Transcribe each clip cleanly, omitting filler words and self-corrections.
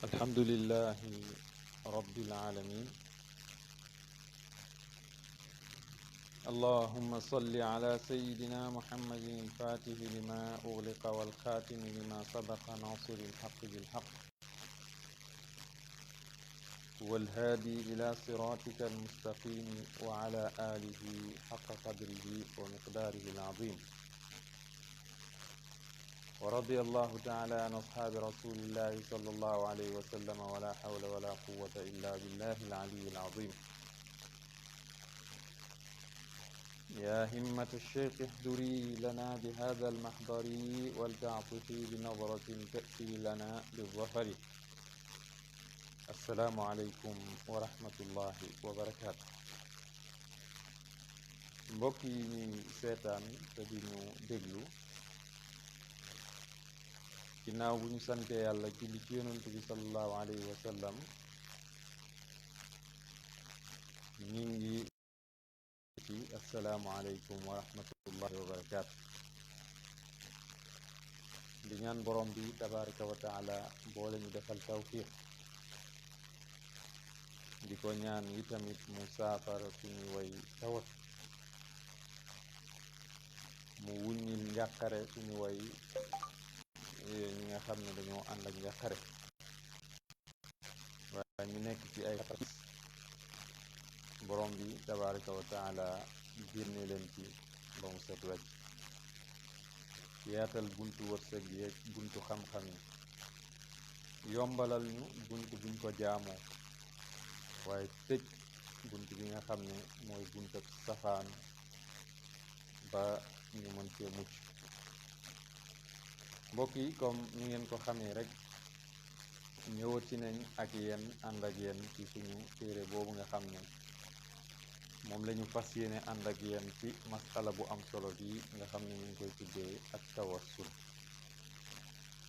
الحمد لله رب العالمين. اللهم صل على سيدنا محمد الفاتح لما أغلق والخاتم لما سبق ناصر الحق بالحق والهادي إلى صراطك المستقيم وعلى آله حق قدره ومقداره العظيم. ورضي الله تعالى عن أصحاب رسول الله صلى الله عليه وسلم ولا حول ولا قوة إلا بالله العلي العظيم. يا همة الشيخ احضري لنا بهذا المحضر ولتعطفي بنظرة تأتي لنا بالظفر. السلام عليكم ورحمة الله وبركاته. mbokk yi ñuy seetaan te di ñu déglu, ginnaaw bu ñu sante yàlla julli ci yonent bi sallallahu alayhi wa sallam, ñi ngi ci assalaamu aleykum wa rahmatullahi wa barakaatu. di ñaan borom bi tabaraka wa taala boole ñu defal tawfiq, di ko ñaan yi tamit mu saafara suñu way tawat, mu wuññil njàqare suñu way ñi nga xam ne dañoo ànd ak njàqare, waaye ñu nekk ci ay xatis borom bi tabaraka wa taala génne leen ci ba mu set wecc, yaatal buntu wërsëg yeeg buntu xam-xam yi, yombalal ñu bunt buñ ko jaamoo, waaye tëj bunt bi nga xam ne mooy bunt ak safaan ba ñu mën cee mucc. mbokk yi, comme ni ngeen ko xamee rek, ñëwati nañ ak yéen ànd ak yéen ci suñu téere boobu nga xam ne moom la ñu fas yéene ànd ak yéen ci masala bu am solo bi nga xam ne ñu ngi koy tuddee ak tawassul.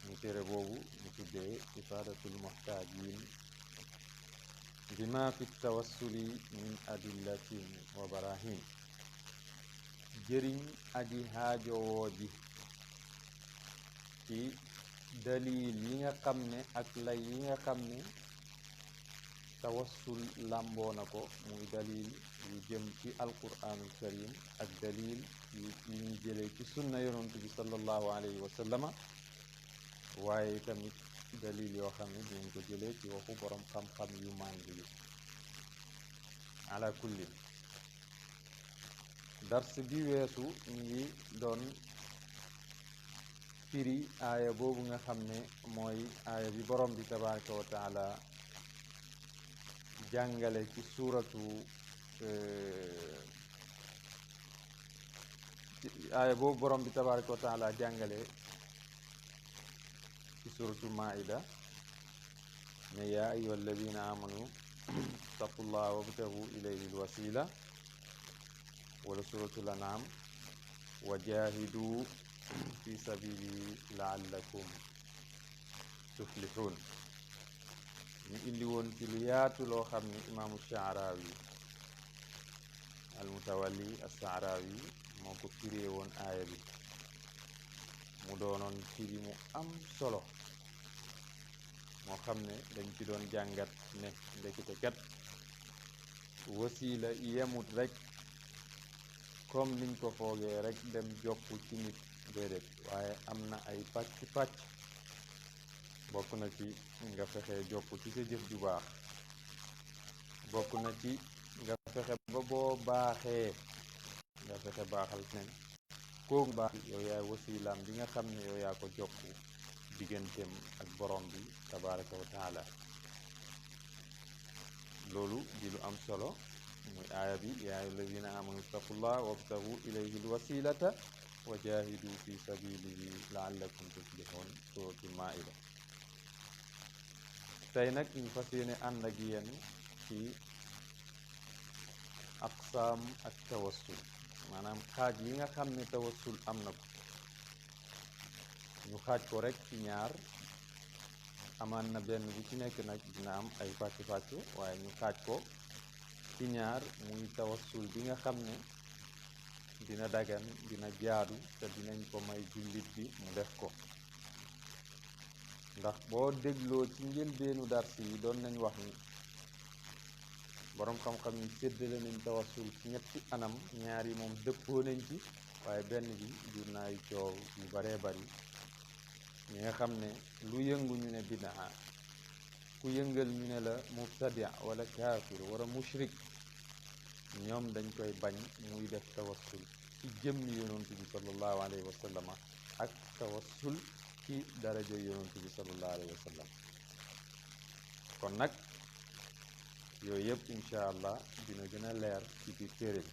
ñu téere boobu ñu tuddee ifaadatul muhtaajin bima fi tawassuli min adillatin wa barahin, jëriñ aji haajowoo ji ci dalil yi nga xam ne ak lay yi nga xam ne tawassul làmboo na ko, muy dalil yu jëm ci alquranul karim ak dalil yu ñuy jëlee ci sunna yonent bi sallallahu alayhi wa sallama, waaye tamit dalil yoo xam ne dinañ ko jëlee ci waxu borom xam-xam yu màngi yi. ala kulli, dars bi weesu ñu ngi doon firi aaya boobu nga xam ne mooy aaya bi borom bi tabaraka wa taala jàngale ci suuratu aaya boobu borom bi tabaraka wa taala jàngale ci suuratu maida ne yaa ayyuha alladina amanu taqullaha wabtagu ilayhi alwasila, wala suuratul an'am wa jahidu fi sabili laallakum tuflihun. ñu indi woon ci lu yaatu loo xam ne imaamu Shaarawi almutawalli as-Shaarawi moo ko firee woon aaya bi, mu doonoon firi mu am solo moo xam ne dañ ci doon jàngat ne ndekete kat wasiila yemut rek comme niñ ko foogee rek dem jokku ci nit, déedéet, waaye am na ay pàcc bokk na ci nga fexe jokku ci sa jëf ju baax, bokk na ci nga fexe ba boo baaxee nga fexe baaxal nen kooku baax, yow yaay wasilaam bi nga xam ne yow yaa ko jokku digganteem ak borom bi tabaraka wa taala. loolu di lu am solo, muy aaya bi yaa ayyuha alladina amanu taqullah wabtagu ilayhi alwasilata wa jahidu fi sabilihi laallakum tuflihun, suratul maida. tey nag ñu fas yéene ànd ak yéen ci aqsaam ak tawassul, maanaam xaaj yi nga xam ne tawassul am na ko. ñu xaaj ko rek ci ñaar, amaan na benn bu ci nekk nag dina am ay pàcc-pàcc, waaye ñu xaaj ko ci ñaar, muy tawassul bi nga xam ne dina dagan, dina jaadu te dinañ ko may jullit bi mu def ko, ndax boo dégloo ci njëlbeenu dars yi doon nañ wax ni boroom xam-xam yi séddale nañ tawassul ci ñetti anam ñaar yi moom dëppoo nañ ci waaye benn bi jur naa yu coow yu baree bari ñi nga xam ne lu yëngu ñu ne bidaa ku yëngal ñu ne la mubtadia wala kaafir wala mushrik ñoom dañ koy bañ muy def tawassul ci jëmmi yonent bi sallallahu alayhi wa sallam ak tawassul ci daraja yonent bi sallallahu alayhi wa sallam kon nag yooyu yëpp incha allah dina gën a leer ci biir téere bi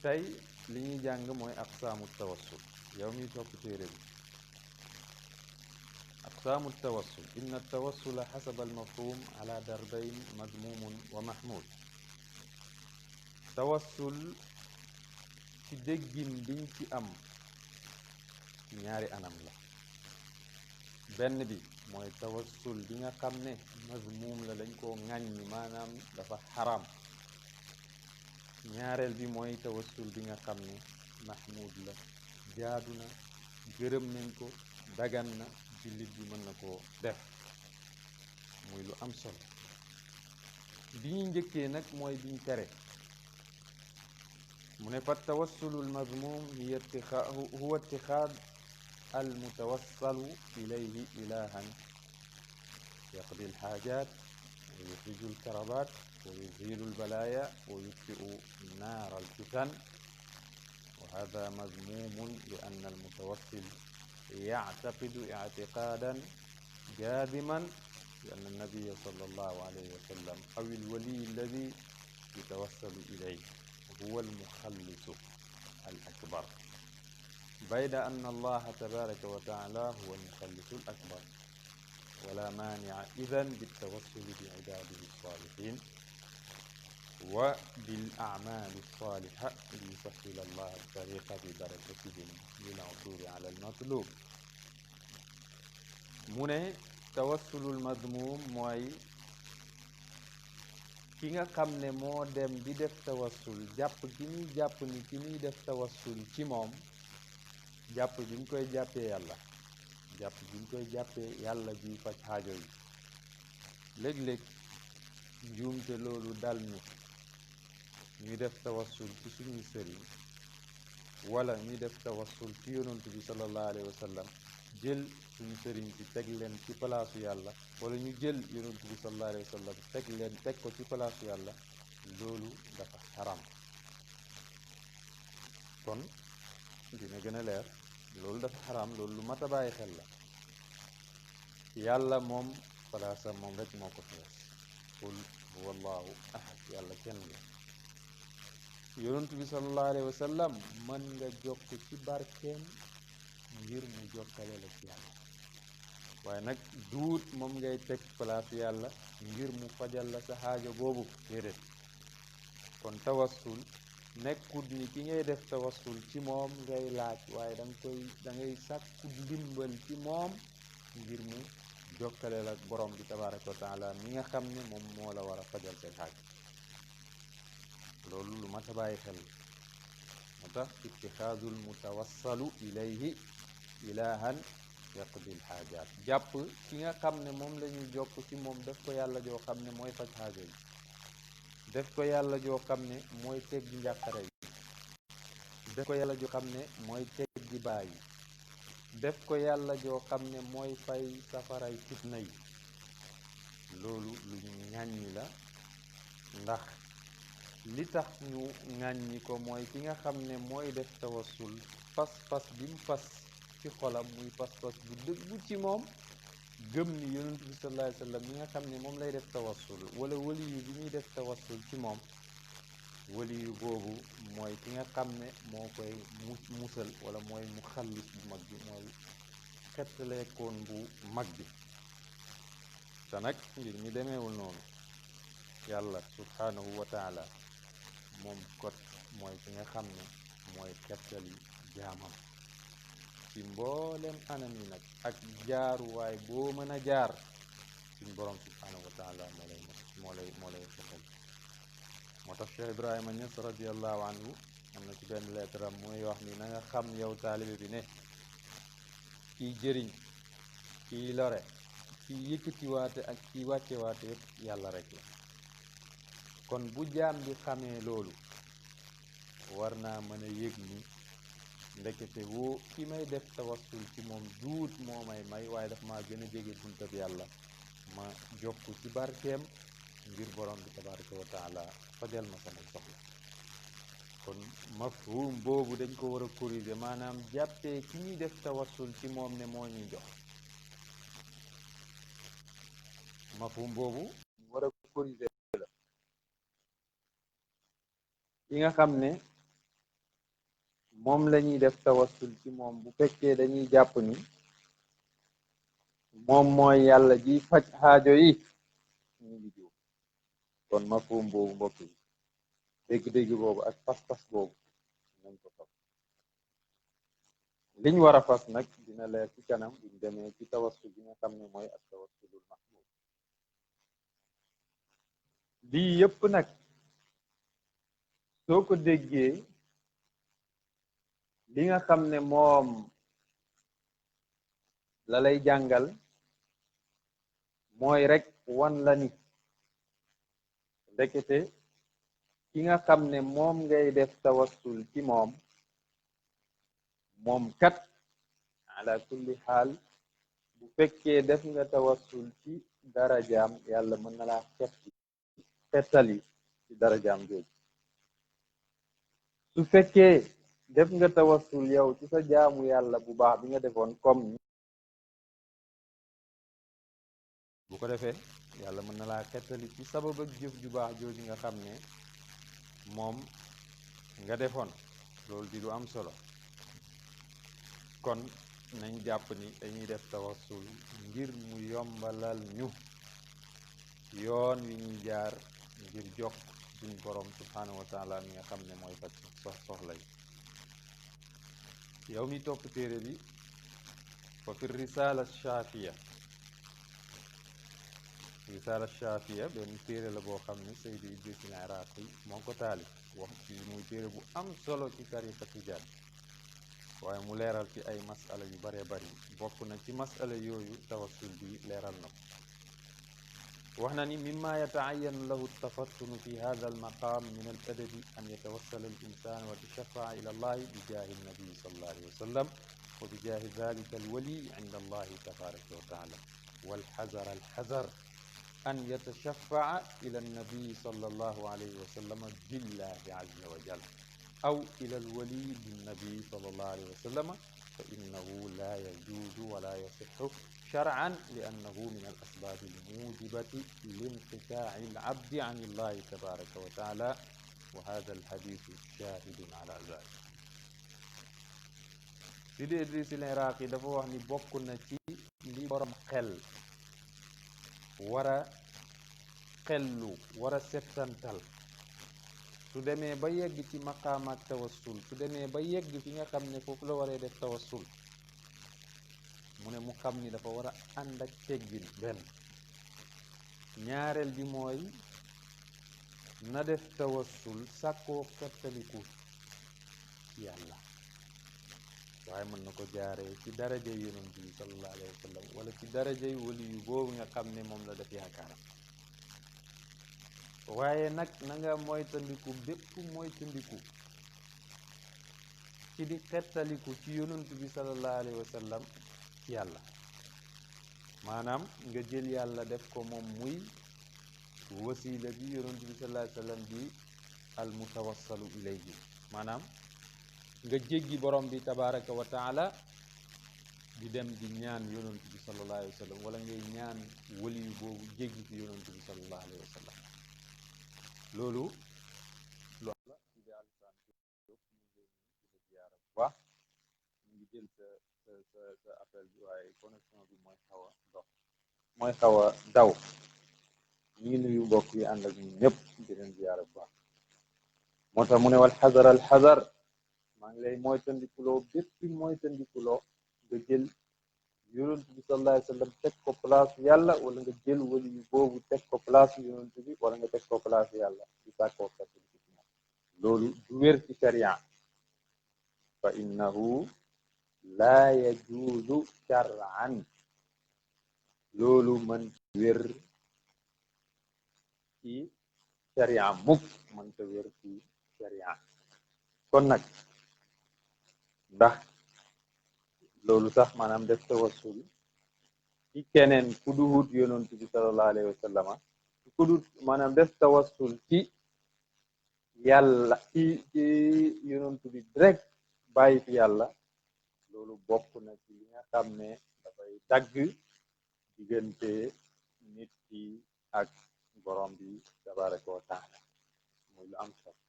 tey li ñuy jàng mooy aqsaamu tawassul yow miy topp téere bi aqsaamu tawassul inna tawassula xasaba almafhum ala darbayn madmumun wa mahmud tawassul ci déggin biñ ci am ñaari anam la benn bi mooy tawassul bi nga xam ne mazmuum la dañ koo ŋàññi maanaam dafa xaram ñaareel bi mooy tawassul bi nga xam ne mahmud la jaadu na gërëm nañ ko dagan na jullit bi mën na koo def muy lu am solo bi ñu njëkkee nag mooy biñ tere mu ne fa tawassulu almazmum huwa ittixaad almutawassalu ilayhi ilahan yaqdi alxaajat wa yuxriju alkarabat wa yuzilu albalaya wa yutfiu naar alfitan wa hada mazmumun li anna almutawassil yactaqidu ictiqaadan jaadiman bi anna annabiya sallallahu alayhi wa sallam aw alwaliy alladi yutawassalu ilayhi huwa almuxallisu alakbar bayda anna allaha tabaraka wa taala huwa almuxallisu alakbar wala maanica idan biltawassuli bicibaadihi alsalihin wa bilacmaali alsaliha liyusahhila allah altariqa bibarakatihim lilcusuri ala almatlub mu ne tawassulul madmuum mooy ki nga xam ne moo dem di def tawassul jàpp gi ñuy jàpp ni ki ñuy def tawassul ci moom jàpp gi ñu koy jàppee yàlla jàpp gi ñu koy jàppee yàlla juy faj xaajo yi léeg-léeg njuumte loolu dal ñu ñuy def tawassul ci suñuy sëriñ wala ñuy def tawassul ci yonent bi sallallahu alayhi wa sallam jël suñu sëriñ ci teg leen ci palaasu yàlla wala ñu jël yonent bi sallallahu alayhi wa sallam teg ko ci palaasu yàlla loolu dafa xaram kon dina gën a leer loolu dafa xaram loolu lu mat a bàyyi xel la yàlla moom palaasam moom rek moo ko fees qul huwa allahu ahad yàlla kenn la yonent bi sallallahu alayhi wa sallam mën nga jokk ci barkeem ngir mu jokkale la ci yàlla waaye nag duut moom ngay teg place yàlla ngir mu fajal la sa xaajo boobu déedéet kon tawassul nekkut ni ki ngay def tawassul ci moom ngay laaj waaye da ngay sàkku ndimbal ci moom ngir mu jokkale la borom bi tabaraka wa taala mi nga xam ne moom moo la war a fajal sa xaajo loolu lu mat a bàyyi xel moo tax ittixaadul mutawassalu ilayhi ilahan yaqdi alxaajaat jàpp ki nga xam ne moom la ñuy jokk ci moom def ko yàlla joo xam ne mooy faj xaajo yi def ko yàlla joo xam ne mooy teggi njàqare yi def ko yàlla joo xam ne mooy teggi baa yi def ko yàlla joo xam ne mooy fay safaray fitna yi loolu lu ñu ŋàññi la ndax li tax ñu ŋàññi ko mooy ki nga xam ne mooy def tawassul pas-pas bi mu fas ci xolam muy pas-pas bu dëggu ci moom gëm ni yonent bi sallallahu alayhi wa sallam mi nga xam ne moom lay def tawassul wala waliyu bi ñuy def tawassul ci moom waliyu boobu mooy ki nga xam ne moo koy musal wala mooy mu xallis bu mag bi mooy xettaleekoon bu mag bi te nag mbir mi demeewul noonu yàlla subhanahu wa taala moom kot mooy ki nga xam ne mooy xettali jaamam ci mboolem anam yi nag ak jaaruwaay boo mën a jaar suñ borom subhanahu wa taala moo lay xettal moo tax Cheikh Ibrahima Niass radiallahu anhu am na ci benn lettre am mooy wax ni na nga xam yow taalibe bi ne kiy jëriñ kii lore kii yëkkatiwaate ak kii wàccewaate yëpp yàlla rek la kon bu jaam bi xamee loolu war naa mën a yëg ni ndekete woo ki may def tawassul ci moom duut moo may waaye daf maa gën a jege buntab yàlla ma jokk ci barkeem ngir borom bi tabaraka wa taala fajal ma sama soxla kon mafhum boobu dañ ko war a corriger maanaam jàppee ki ñuy def tawassul ci moom ne moo ñuy jox mafhum boobu war a corriger la ki nga xam ne moom la ñuy def tawassul ci moom bu fekkee dañuy jàpp ni moom mooy yàlla ji faj xaajo yi ñu ngi jóg kon mafhum boobu mbokk yi dégg-dégg boobu ak pas-pas boobu nañ ko topp liñ war a fas nag dina leer ci kanam buñ demee ci tawassul bi nga xam ne mooy ak tawassulul mahmud lii yëpp nag soo ko déggee li nga xam ne moom la lay jàngal mooy rek wan la ni ndekete ki nga xam ne moom ngay def tawassul ci moom moom kat ala kulli xaal bu fekkee def nga tawassul ci darajaam yàlla mën na laa xettali ci darajaam jooju su fekkee def nga tawassul yow ci sa jaamu yàlla bu baax bi nga defoon comme bu ko defee yàlla mën na laa xettali ci sabab ak jëf ju baax jooju nga xam ne moom nga defoon loolu di lu am solo kon nañ jàpp ni dañuy def tawassul ngir mu yombalal ñu yoon wi ñuy jaar ngir jokk suñ borom subhanahu wa taala mi nga xam ne mooy faj soxla yi yow mi topp téere bi fa fi risala shafiya benn téere la boo xam ne Seydi Idris al-Iraqi moo ko taalif wax ci muy téere bu am solo ci tariqa tijaan waaye mu leeral ci ay masala yu bare bari bokk na ci masala yooyu tawassul bi leeral na ko wax na ni mimma yataayanu lahu tafattunu fi hada almaqam min al adabi an yatawassala al insan wa yatashafaa ila allahi bi jaahi nabii sallallahu alayhi wa sallam wa bi jaahi dalika alwali inda allahi tabaraka wa taala walxazar an yatashafaa ila annabii sallallahu alayhi wa sallam billahi azza wa jal aw ila alwali binnabii sallallahu alayhi wa sallam fa innahu la yajuuzu wala yasixu shar'an li annahu min al asbaab al muujibati linqitaa'i al abdi an allahi tabaraka wa taala wa hada al hadithu shahidun ala zalik Sidi Idris al-Iraqi dafa wax ni bokk na ci li borom xel war a xellu war a settantal su demee ba yegg ci maqaam ak tawassul su demee ba yegg fi nga xam ne foofu la waree def tawassul mu ne mu xam ni dafa war a ànd ak teggin benn ñaareel bi mooy na def tawassul sàkkoo xettaliku yàlla waaye mën na ko jaaree ci daraja yonent bi sallallahu alayhi wa sallam wala ci daraja yu wali yu boobu nga xam ne moom la def yaakaaram waaye nag na nga moytandiku bépp moytandiku ci di xettaliku ci yonent bi sallallahu alayhi wa sallam yàlla maanaam nga jël yàlla def ko moom muy wasila bi yonent bi sallallahu alayhi wa sallam bi al mutawassalu ilayhi maanaam nga jéggi borom bi tabaraka wa taala di dem di ñaan yonent bi sallallahu alayhi wa sallam wala ngay ñaan waliyu boobu jéggi ci yonent bi sallallahu alayhi wa sallam loolu lu la idéal san yop ñu ngi ziyaara bu baax ñu ngi jël sa appel bi waaye connexion bi mooy xaw a daw ñu ngi nuyu mbokk yi ànd ak ñun ñëpp di leen ziyaara bu baax moo tax mu ne wal xazar al xazar maa ngi lay moytandikuloo bépp moytandikuloo nga jël yonent bi sallallahu alayhi wa sallam teg ko place yàlla wala nga jël wali yu boobu teg ko place yonent bi wala nga teg ko place yàlla di sàkkoo xettaliku ci moom loolu du wér ci sharia fa innahu laa yajuuzu shar'an loolu mën wér ci sharia mukk mënta wér ci sharia kon nag ndax loolu sax maanaam def tawassul ci keneen ku duhut yonent bi sallallahu alayhi wa sallama ku dut maanaam def tawassul ci yàlla ci yonent bi direct bàyyi fi yàlla loolu bokk na ci li nga xam ne dafay dagg diggante nit ki ak borom bi tabaraka wa taala muy lu am solo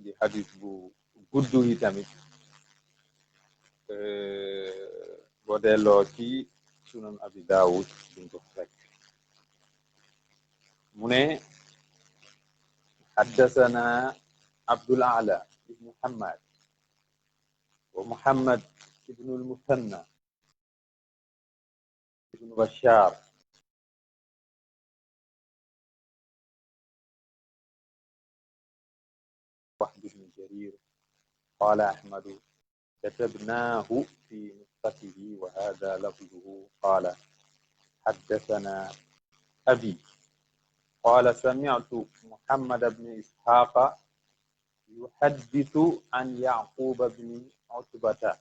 di hadis bu gudd yi tamit boo delloo ci sunan abi daawud duñ ko fekk mu ne حدثنا عبد الأعلى بن محمد ومحمد بن المثنى بن بشار وحد بن جرير قال أحمد كتبناه في نسخته وهذا لفظه قال حدثنا أبي قال سمعت محمد بن إسحاق يحدث عن يعقوب بن عتبة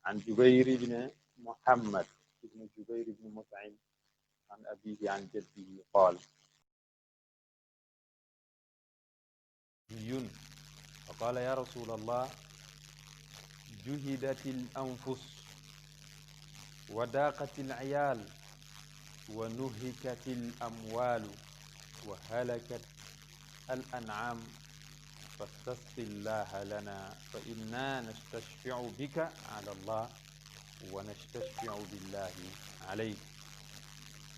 عن جبير بن محمد بن جبير بن مطعم عن أبيه عن جده قال فقال يا رسول الله جهدت الأنفس وضاقت العيال ونهكت الأموال وهلكت الأنعام فاستسق الله لنا فإنا نستشفع بك على الله ونستشفع بالله عليك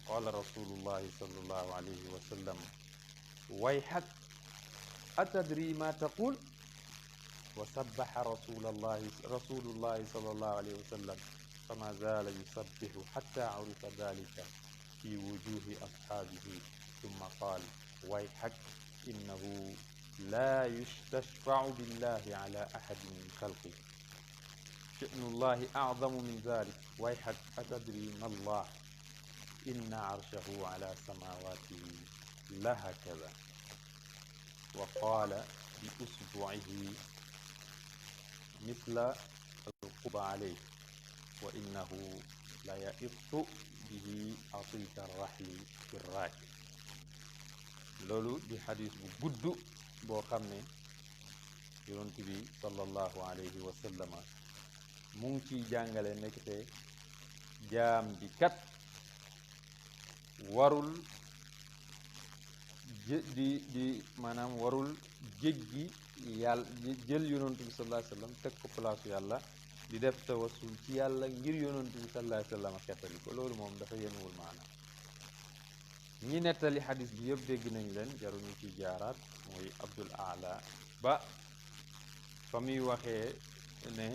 قال رسول الله صلى الله عليه وسلم ويحك أتدري ما تقول وسبح رسول الله صلى الله عليه وسلم فما زال يسبح حتى عرف ذلك في وجوه أصحابه ثم قال ويحك إنه لا يستشفع بالله على أحد من خلقه شأن الله أعظم من ذلك ويحك أتدري ما الله إن عرشه على سماواته لهكذا وقال بأسبوعه مثل القبى عليه وإنه لا يئط به عطيك الرحل في الراكب loolu di xadis bu gudd boo xam ne yonent bi sallallahu alayhi wa sallama mu ngi ciy jàngale nekkte jaam bi kat warul maanaam warul jéggi yàlla jël yonent bi sallallahu alayhi wa sallam teg ko place yàlla di def tawassul ci yàlla ngir yonent bi sallallahu alayhi wa sallam xettali ko loolu moom dafa yenuwul maanaam ñi nettali xadis bi yëpp dégg nañ leen jaruñu ci jaaraat mooy Abdul Aala ba fa muy waxee ne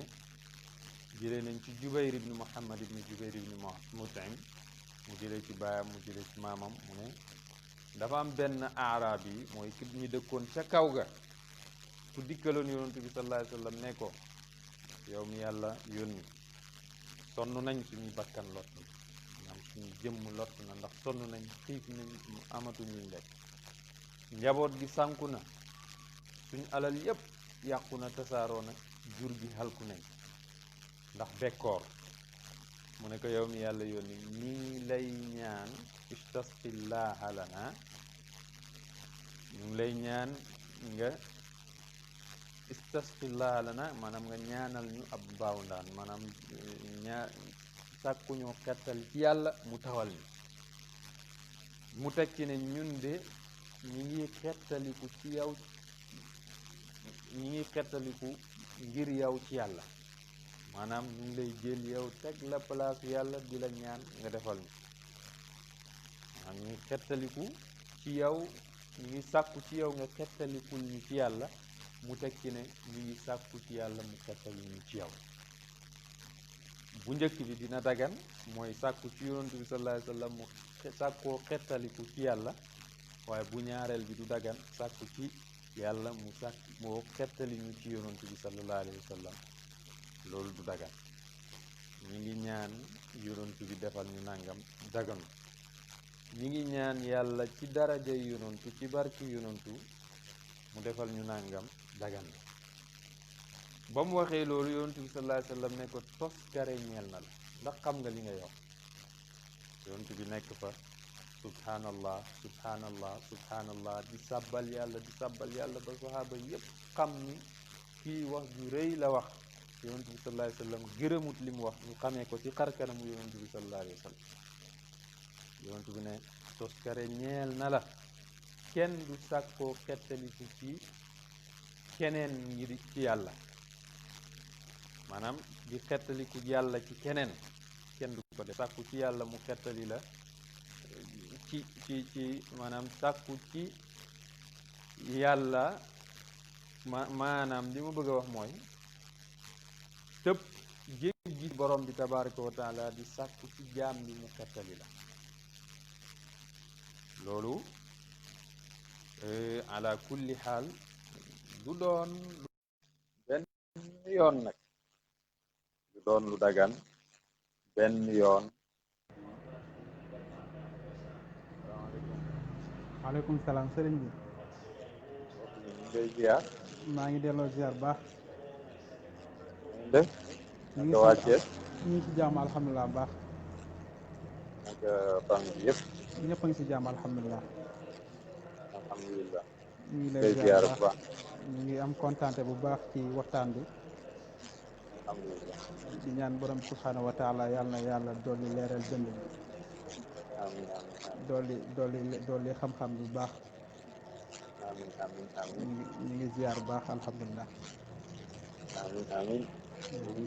jëlee nañ ci Jubayr ibn Muhammad ibn Jubayr ibn Mut'im mu jëlee ci baayam mu jëlee ci maamam mu ne dafa am benn aaraab yi mooy ki ñu dëkkoon ca kaw ga ku dikkaloon yonent bi sallallahu alayhi wa sallam ne ko yow mi yàlla yónni sonn nañ suñu bakkan lot suñu jëmm lott na ndax sonn nañ xiif nañ amatuñ luñ lekk njaboot gi sànku na suñu alal yépp yàqu na tasaaroo na jur gi xalku nañ ndax bekkoor mu ne ko yow mi yàlla yónni ñi ngi lay ñaan istasqillaha lana ñu ngi lay ñaan nga istasqillaha lana maanaam nga ñaanal ñu ab mbaaw ndaan maanaam sàkku ñoo xettal ci yàlla mu tawal ni mu tekki ne ñun de ñi ngi xettaliku ci yow ñi ngi xettaliku ngir yow ci yàlla maanaam ñu ngi lay jël yow teg la place yàlla di la ñaan nga defal ni maanaam ñu ngi xettaliku ci yow ñu ngi sàkku ci yow nga xettalikul ñu ci yàlla mu tekki ne ñu ngi sàkku ci yàlla mu xettali ñu ci yow bu njëkk bi dina dagan mooy sàkku ci yonent bi sallallahu alayhi wa sallam mu sàkkoo xettaliku ci yàlla waaye bu ñaareel bi du dagan sàkku ci yàlla mu sàkk moo xettali ñu ci yonantu bi sallallahu alayhi wa sallam loolu du dagan ñi ngi ñaan yonantu bi defal ñu nàngam daganu ñi ngi ñaan yàlla ci daraja yonantu ci barki yonantu mu defal ñu nàngam dagan ba mu waxee loolu yonantu bi sallallahu alayhi wa sallam ne ko toskare ñeel na la ndax xam nga li ngay wax yonantu bi nekk fa subhanallah subhanallah subhanallah di sàbbal yàlla ba sahaaba yépp xam ni kii wax ju rëy la wax yonent bi sallallahu alayhi wa sallam gërëmut li mu wax ñu xamee ko ci xarkanamu yonent bi sallallahu alayhi wa sallam yonent bi ne toskare ñeel na la kenn du sàkkoo xettaliku ci keneen ngir ci yàlla maanaam di xettaliku yàlla ci keneen kenn du ko def sàkku ci yàlla mu xettali la ci maanaam sàkku ci yàlla maanaam li ma bëgg a wax mooy tëb jéggi borom bi tabaraka wa taala di sàkku ci jaam bi mu xettali la loolu ala kulli xaal du doon benn yoon nag du doon lu dagan benn yoon. waaleykum salaam sëriñ bi. ngay ziar. maa ngi delloo ziar bu baax. def naka waa Thiès. ñu ngi si jàmm alhamdulilah bu baax. naka famille bi yëpp. ñëpp a ngi si jàmm alhamdulilah. alhamdulilah. ñu ngi ngay lay ziar ziar bu bu baax. baax ñu ngi am kontaante bu baax ci waxtaan bi. alhamdulilah. di ñaan borom subhaanahu wa taala yàlla na yàlla dolli leeral dënd bi. amiin amiin dolli xam-xam bu baax. amiin amiin amiin. ñu ngi ziar bu baax alhamdulilah. amiin amiin.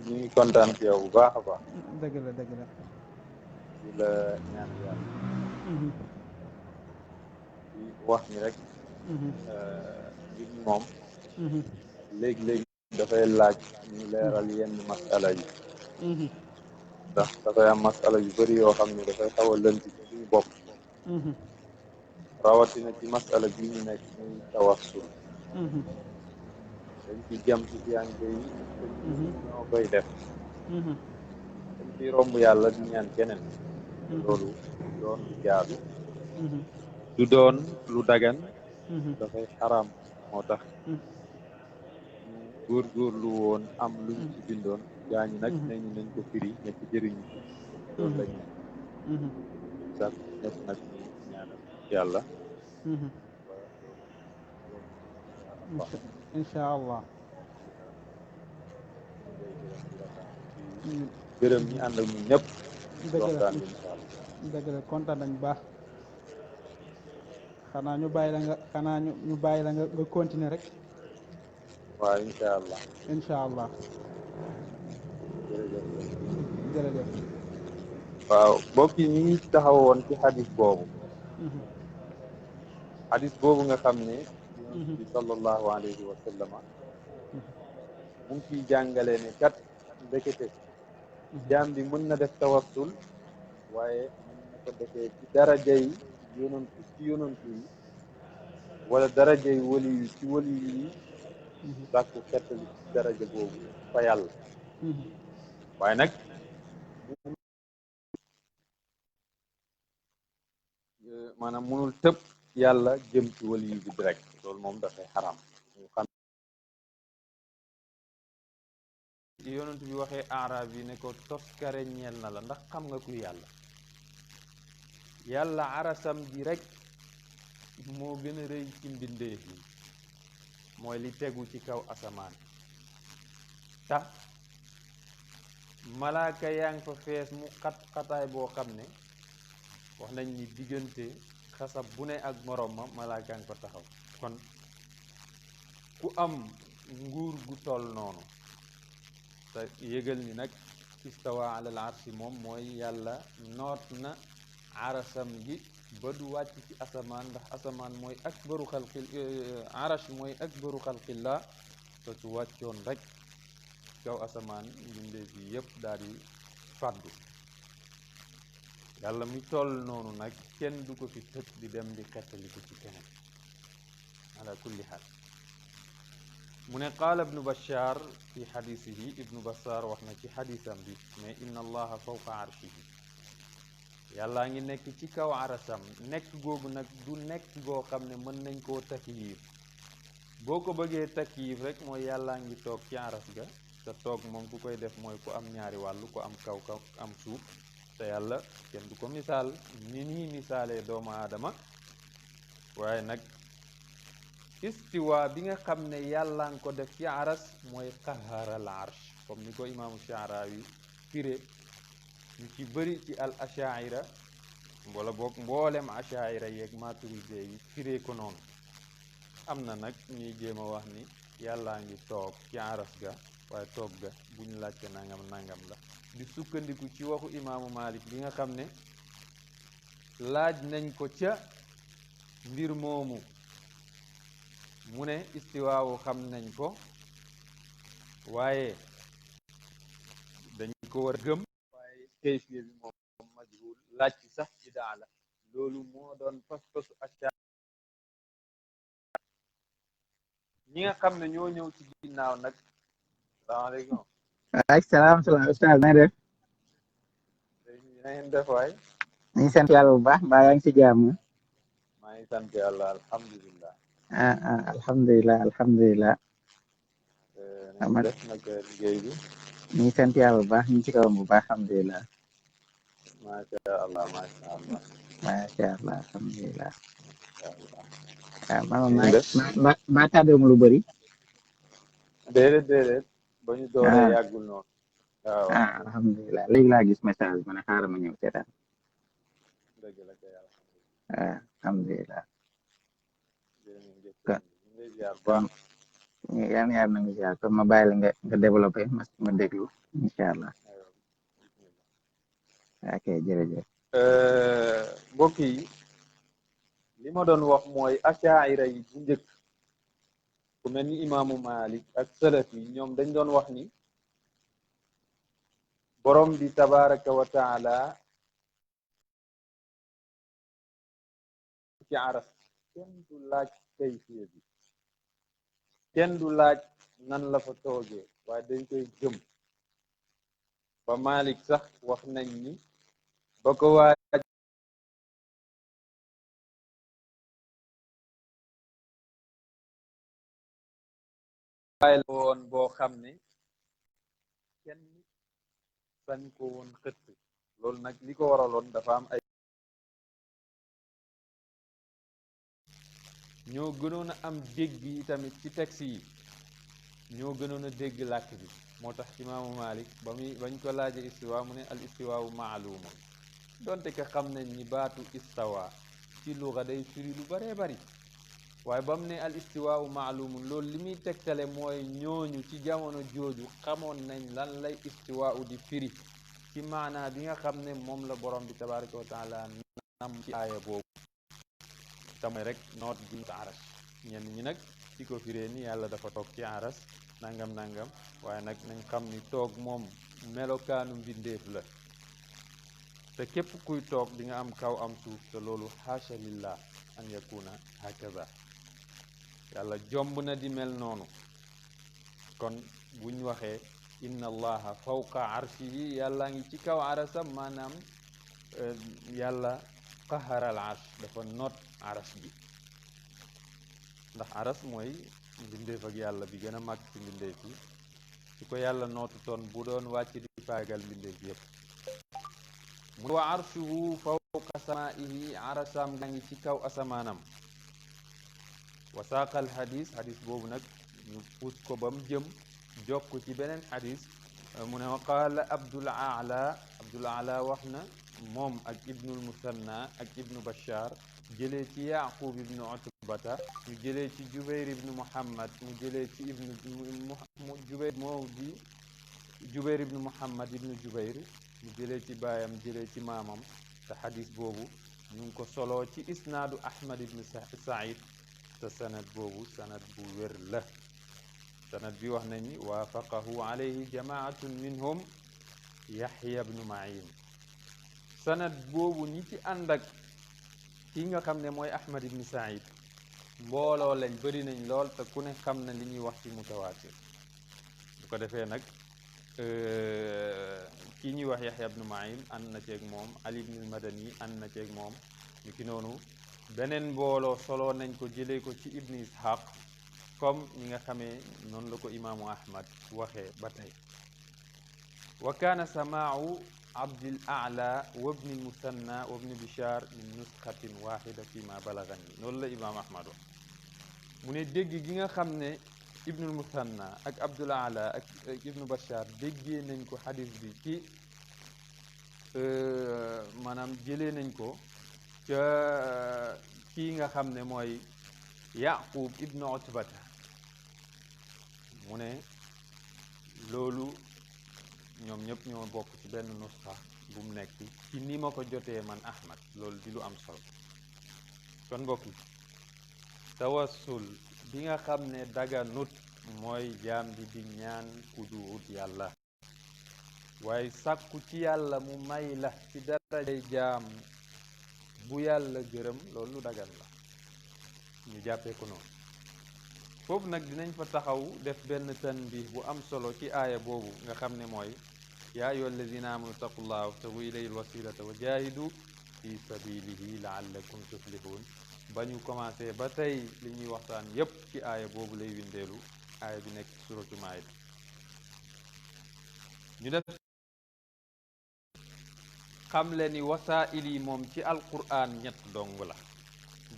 ñu ngi kontaan ci yow bu baax a baax. dëgg la dëgg la. di la ñaan yàlla. di wax ni rek. mbir mi moom. léegi-léegi dafay laaj ñu leeral yenn masala yi. ndax dafay am masala yu bari yoo xam ne dafay xaw a lënt ci suñu bopp. rawatina ci masala bii ñu nekk muy tawassul. dañ ci jëm ci fiyanke yi ñoo koy def. dañ ciy romb yàlla di ñaan keneen. loolu du doon lu jaadu. du doon lu dagan. dafay xaraam moo tax ñu góorgóorlu woon am luñ ci bindoon gaa ñi nag nañu nañ ko firi ñekk jëriñu loolu lañ ne sax ñëpp nag ñu ñaanal yàlla incha allah. gërëm ñi ànd ak ñun ñëpp dëgg la waxtaan bi incha allah dëgg la kontaan nañ baax. xanaa ñu bàyyi la nga continuer rek. waaw incha allah incha allah. jërëjëf. jërëjëf. waaw mbokk yi ñu ngi taxawoon ci xadis boobu nga xam ne yonent bi sallallahu alayhi wa sallama mu ngi ciy jàngale ne kat ndekete jaam bi mën na def tawassul waaye mën na ko defee ci daraja yi yonantu yi wala daraja yi wali yu ci wali yi sàkku xettali ci daraja boobu fa yàlla waaye nag maanaam mënul tëb yàlla jëm ci wali yu bi direct loolu moom dafay xaram ñu xam yonent bi waxee arab yi ne ko toskare ñeel na la ndax xam nga kuy yàlla arasam ji rek moo gën a rëy ci mbindeef yi mooy li tegu ci kaw asamaan tax malaaka yaa ngi fa fees mu xataay boo xam ne wax nañ ni diggante xasab bu ne ak moroom ma malaaka ngi fa taxaw kon ku am nguur gu toll noonu te yëgal ni nag istawa alal arsi moom mooy yàlla noot na arasam gi ba du wàcc ci asamaan ndax asamaan mooy akbaru xalqil arash mooy akbaru xalqillah te su wàccoon rek kaw asamaan mbindeef yi yëpp daal di fàddu yàlla mi toll noonu nag kenn du ko fi tëj di dem di xettali ko ci keneen ala kulli xaal mu ne qaala ibnu bashar fi xadisihi ibnu bashar wax na ci xadisam bi mais inna allaha fawqa arshihi yàllaa ngi nekk ci kaw arasam nekk googu nag du nekk goo xam ne mën nañ koo takyiif boo ko bëggee takyiif rek mooy yàllaa ngi toog ci aras ga te toog moom ku koy def mooy ku am ñaari wàllu ku am kaw kaw am suuf te yàlla kenn du ko misaal ni nii misaalee doomu aadama waaye nag istiwa bi nga xam ne yàlla nga ko def ci aras mooy qaharal arsh comme ni ko imaamu Sha'rawi firé ñu ci bëri ci al ashaira wala boog mboolem ashaira yeeg maturide yi firé ko noonu am na nag ñuy jéem a wax ni yàllaa ngi toog ci aras ga waaye toog ga bu ñu laajte nangam nangam la di sukkandiku ci waxu imaamu Malik bi nga xam ne laaj nañ ko ca mbir moomu mu ne istiwaawu xam nañ ko waaye dañ ko war a gëm waaye kayfiya bi moom majhul laaj ci sax bidaa la loolu moo doon pas-pasu acca ñi nga xam ne ñoo ñëw ci ginnaaw nag salaamaaleykum waaleykum salaam ustaz na def na ngeen def waay ñu ngi sant yàlla bu baax mbaa yaa ngi ci jàmm maa ngi sant yàlla alhamdulilah alhamdulilah alhamdulilah def nag liggéey bi ñu ngi sant yàlla bu baax ñu ngi ci kawam bu baax alhamdulilah macha allah macha allah macha allah alhamdulilah waaw maa tàddoom lu bëri déedéet ba ñu dooree yàggul noonu waaw alhamdulilah léegi laa gis message ma ne xaaral ma ñëw seetaan dëgg la kay alhamdulilah baax yan yaar na nga ziar kon ma bàyyi la nga développé ma déglu incha allah ok jërëjëf mbokk yi li ma doon wax mooy ashaira yi bu njëkk ku mel ni imaamu Malik ak salaf yi ñoom dañ doon wax ni borom bi tabaraka wa taala ci aras kenn du laaj kayfiya bi kenn du laaj nan la fa toogee waaye dañ koy gëm ba Malik sax wax nañ ni ba ko waaj waay la woon boo xam ne kenn sañ ko woon xëtt loolu nag li ko waraloon dafa am ay ñoo gënoon a am dégg yi tamit ci texte yi ñoo gënoon a dégg làkk bi moo tax imaamu Malik bañ ko laaje istiwa mu ne al istiwaawu maalumun donte ka xam nañ ni baatu istawa ci luga day firi lu baree bari waaye ba mu ne al istiwaawu maalumun loolu li muy tegtale mooy ñooñu ci jamono jooju xamoon nañ lan lay istiwaawu di firi ci maanaa bi nga xam ne moom la borom bi tabaraka wa taala nam ci aaya boobu tamay rek noot bi aras ñenn ñi nag ci ko firee ni yàlla dafa toog ci aras nangam nangam waaye nag nañ xam ni toog moom melokaanu mbindeef la te képp kuy toog di nga am kaw am suuf te loolu xaasha lillah an yakuna hakaza yàlla jomb na di mel noonu kon buñ waxee inna allaha fawqa arshihi yàlla ngi ci kaw arasam maanaam yàlla qaharal arsh dafa noot aras bi ndax aras mooy mbindeef ak yàlla bi gën a mag ci mbindeef yi su ko yàlla nootu toon bu doon wàcc di faagal mbindeef yépp mu wa arshuhu fawqa samaihi arasam gaa ngi ci kaw asamaanam wa saaqal xadis boobu nag ñu puus ko ba mu jëm jokk ci beneen xadis mu ne wa qaala abdul ala wax na moom ak ibnul musanna ak ibnu bashar jëlee ci yaqub ibnu utbata ñu jëlee ci jubayr ibnu muhammad mu jëlee ci jubayr ibnu muhammad ibnu jubayr mu jëlee ci baayam jëlee ci maamam te xadis boobu ñu ngi ko soloo ci isnaadu ahmad ibnu said te sanad boobu sanad bu wér la sanad bi wax nañ ni waafaqahu alayhi jamaatun minhum yaxya ibnu ma'in sanad boobu ñi ci ànd ak ki nga xam ne mooy ahmad ibnu said mbooloo lañ bëri nañ lool te ku ne xam na li ñuy wax ci mutawaatir bu ko defee nag kii ñuy wax Yaxya ibnu Ma'in ànd na ceeg moom Ali ibnul Madani ànd na ceeg moom ni ki noonu beneen mbooloo soloo nañ ko jëlee ko ci ibnu Ishaq comme ñi nga xamee noonu la ko imaamu Ahmad waxee ba tey wa kaana samaau Abdil A'la wa ibni Musanna wa ibni Bishar min nusxatin waxida fi ma balagani loolu la imaam Ahmad wax mu ne dégg gi nga xam ne ibnul Musanna ak Abdul A'la ak ibnu Bashar déggee nañ ko xadis bi ci maanaam jëlee nañ ko ca kii nga xam ne mooy Yaqub ibnu Utbata mu ne loolu ñoom ñëpp ñoo bokk ci benn nusxa bu mu nekk ci ni ma ko jotee man Ahmad loolu di lu am solo kon mbokk yi tawassul bi nga xam ne daganut mooy jaam bi di ñaan ku duut yàlla waaye sàkku ci yàlla mu may la ci darajay jaam bu yàlla gërëm loolu lu dagan la ñu jàppee ko noonu foofu nag dinañ fa taxaw def benn tanbih bu am solo ci aaya boobu nga xam ne mooy yaa ayyuha alladina amanu taqullaha wabtagu ilayhi alwasilata wa jahidu fi sabilihi laallakum tuflihun ba ñu commencé ba tey li ñuy waxtaan yépp ci aaya boobu lay windeelu aaya bi nekk suratu Maayda ñu def xam le ni wasaa'il yi moom ci alquran ñett dong la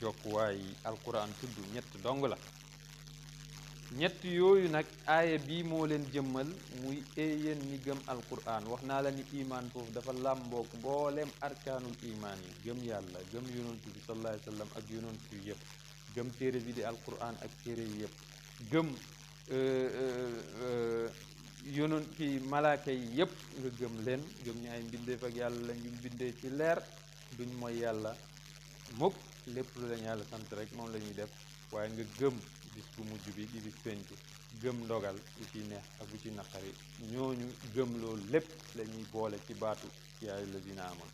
jokkuwaay alquran tudd ñett dong la ñett yooyu nag aaya bii moo leen jëmmal muy yéen ñi gëm alquran wax naa la ni imaan foofu dafa làmbook mboolem arkaanul imaan yi gëm yàlla gëm yonantu bi sallallahu alayhi wa sallam ak yonantu yu yëpp gëm téere bi di alquran ak téere yi yëpp gëm yonon ci malaaka yi yëpp nga gëm leen gëm ni ay mbindeef ak yàlla la ñu bindee ci leer duñ mooy yàlla mukk lépp lu lañ yàlla sant rek moom la ñuy def waaye nga gëm bis bu mujj bi di bis penc gëm ndogal bu ci neex ak bu ci naqari ñooñu gëm loolu lépp la ñuy boole ci baatu yaa ayyuhal lazina aamanu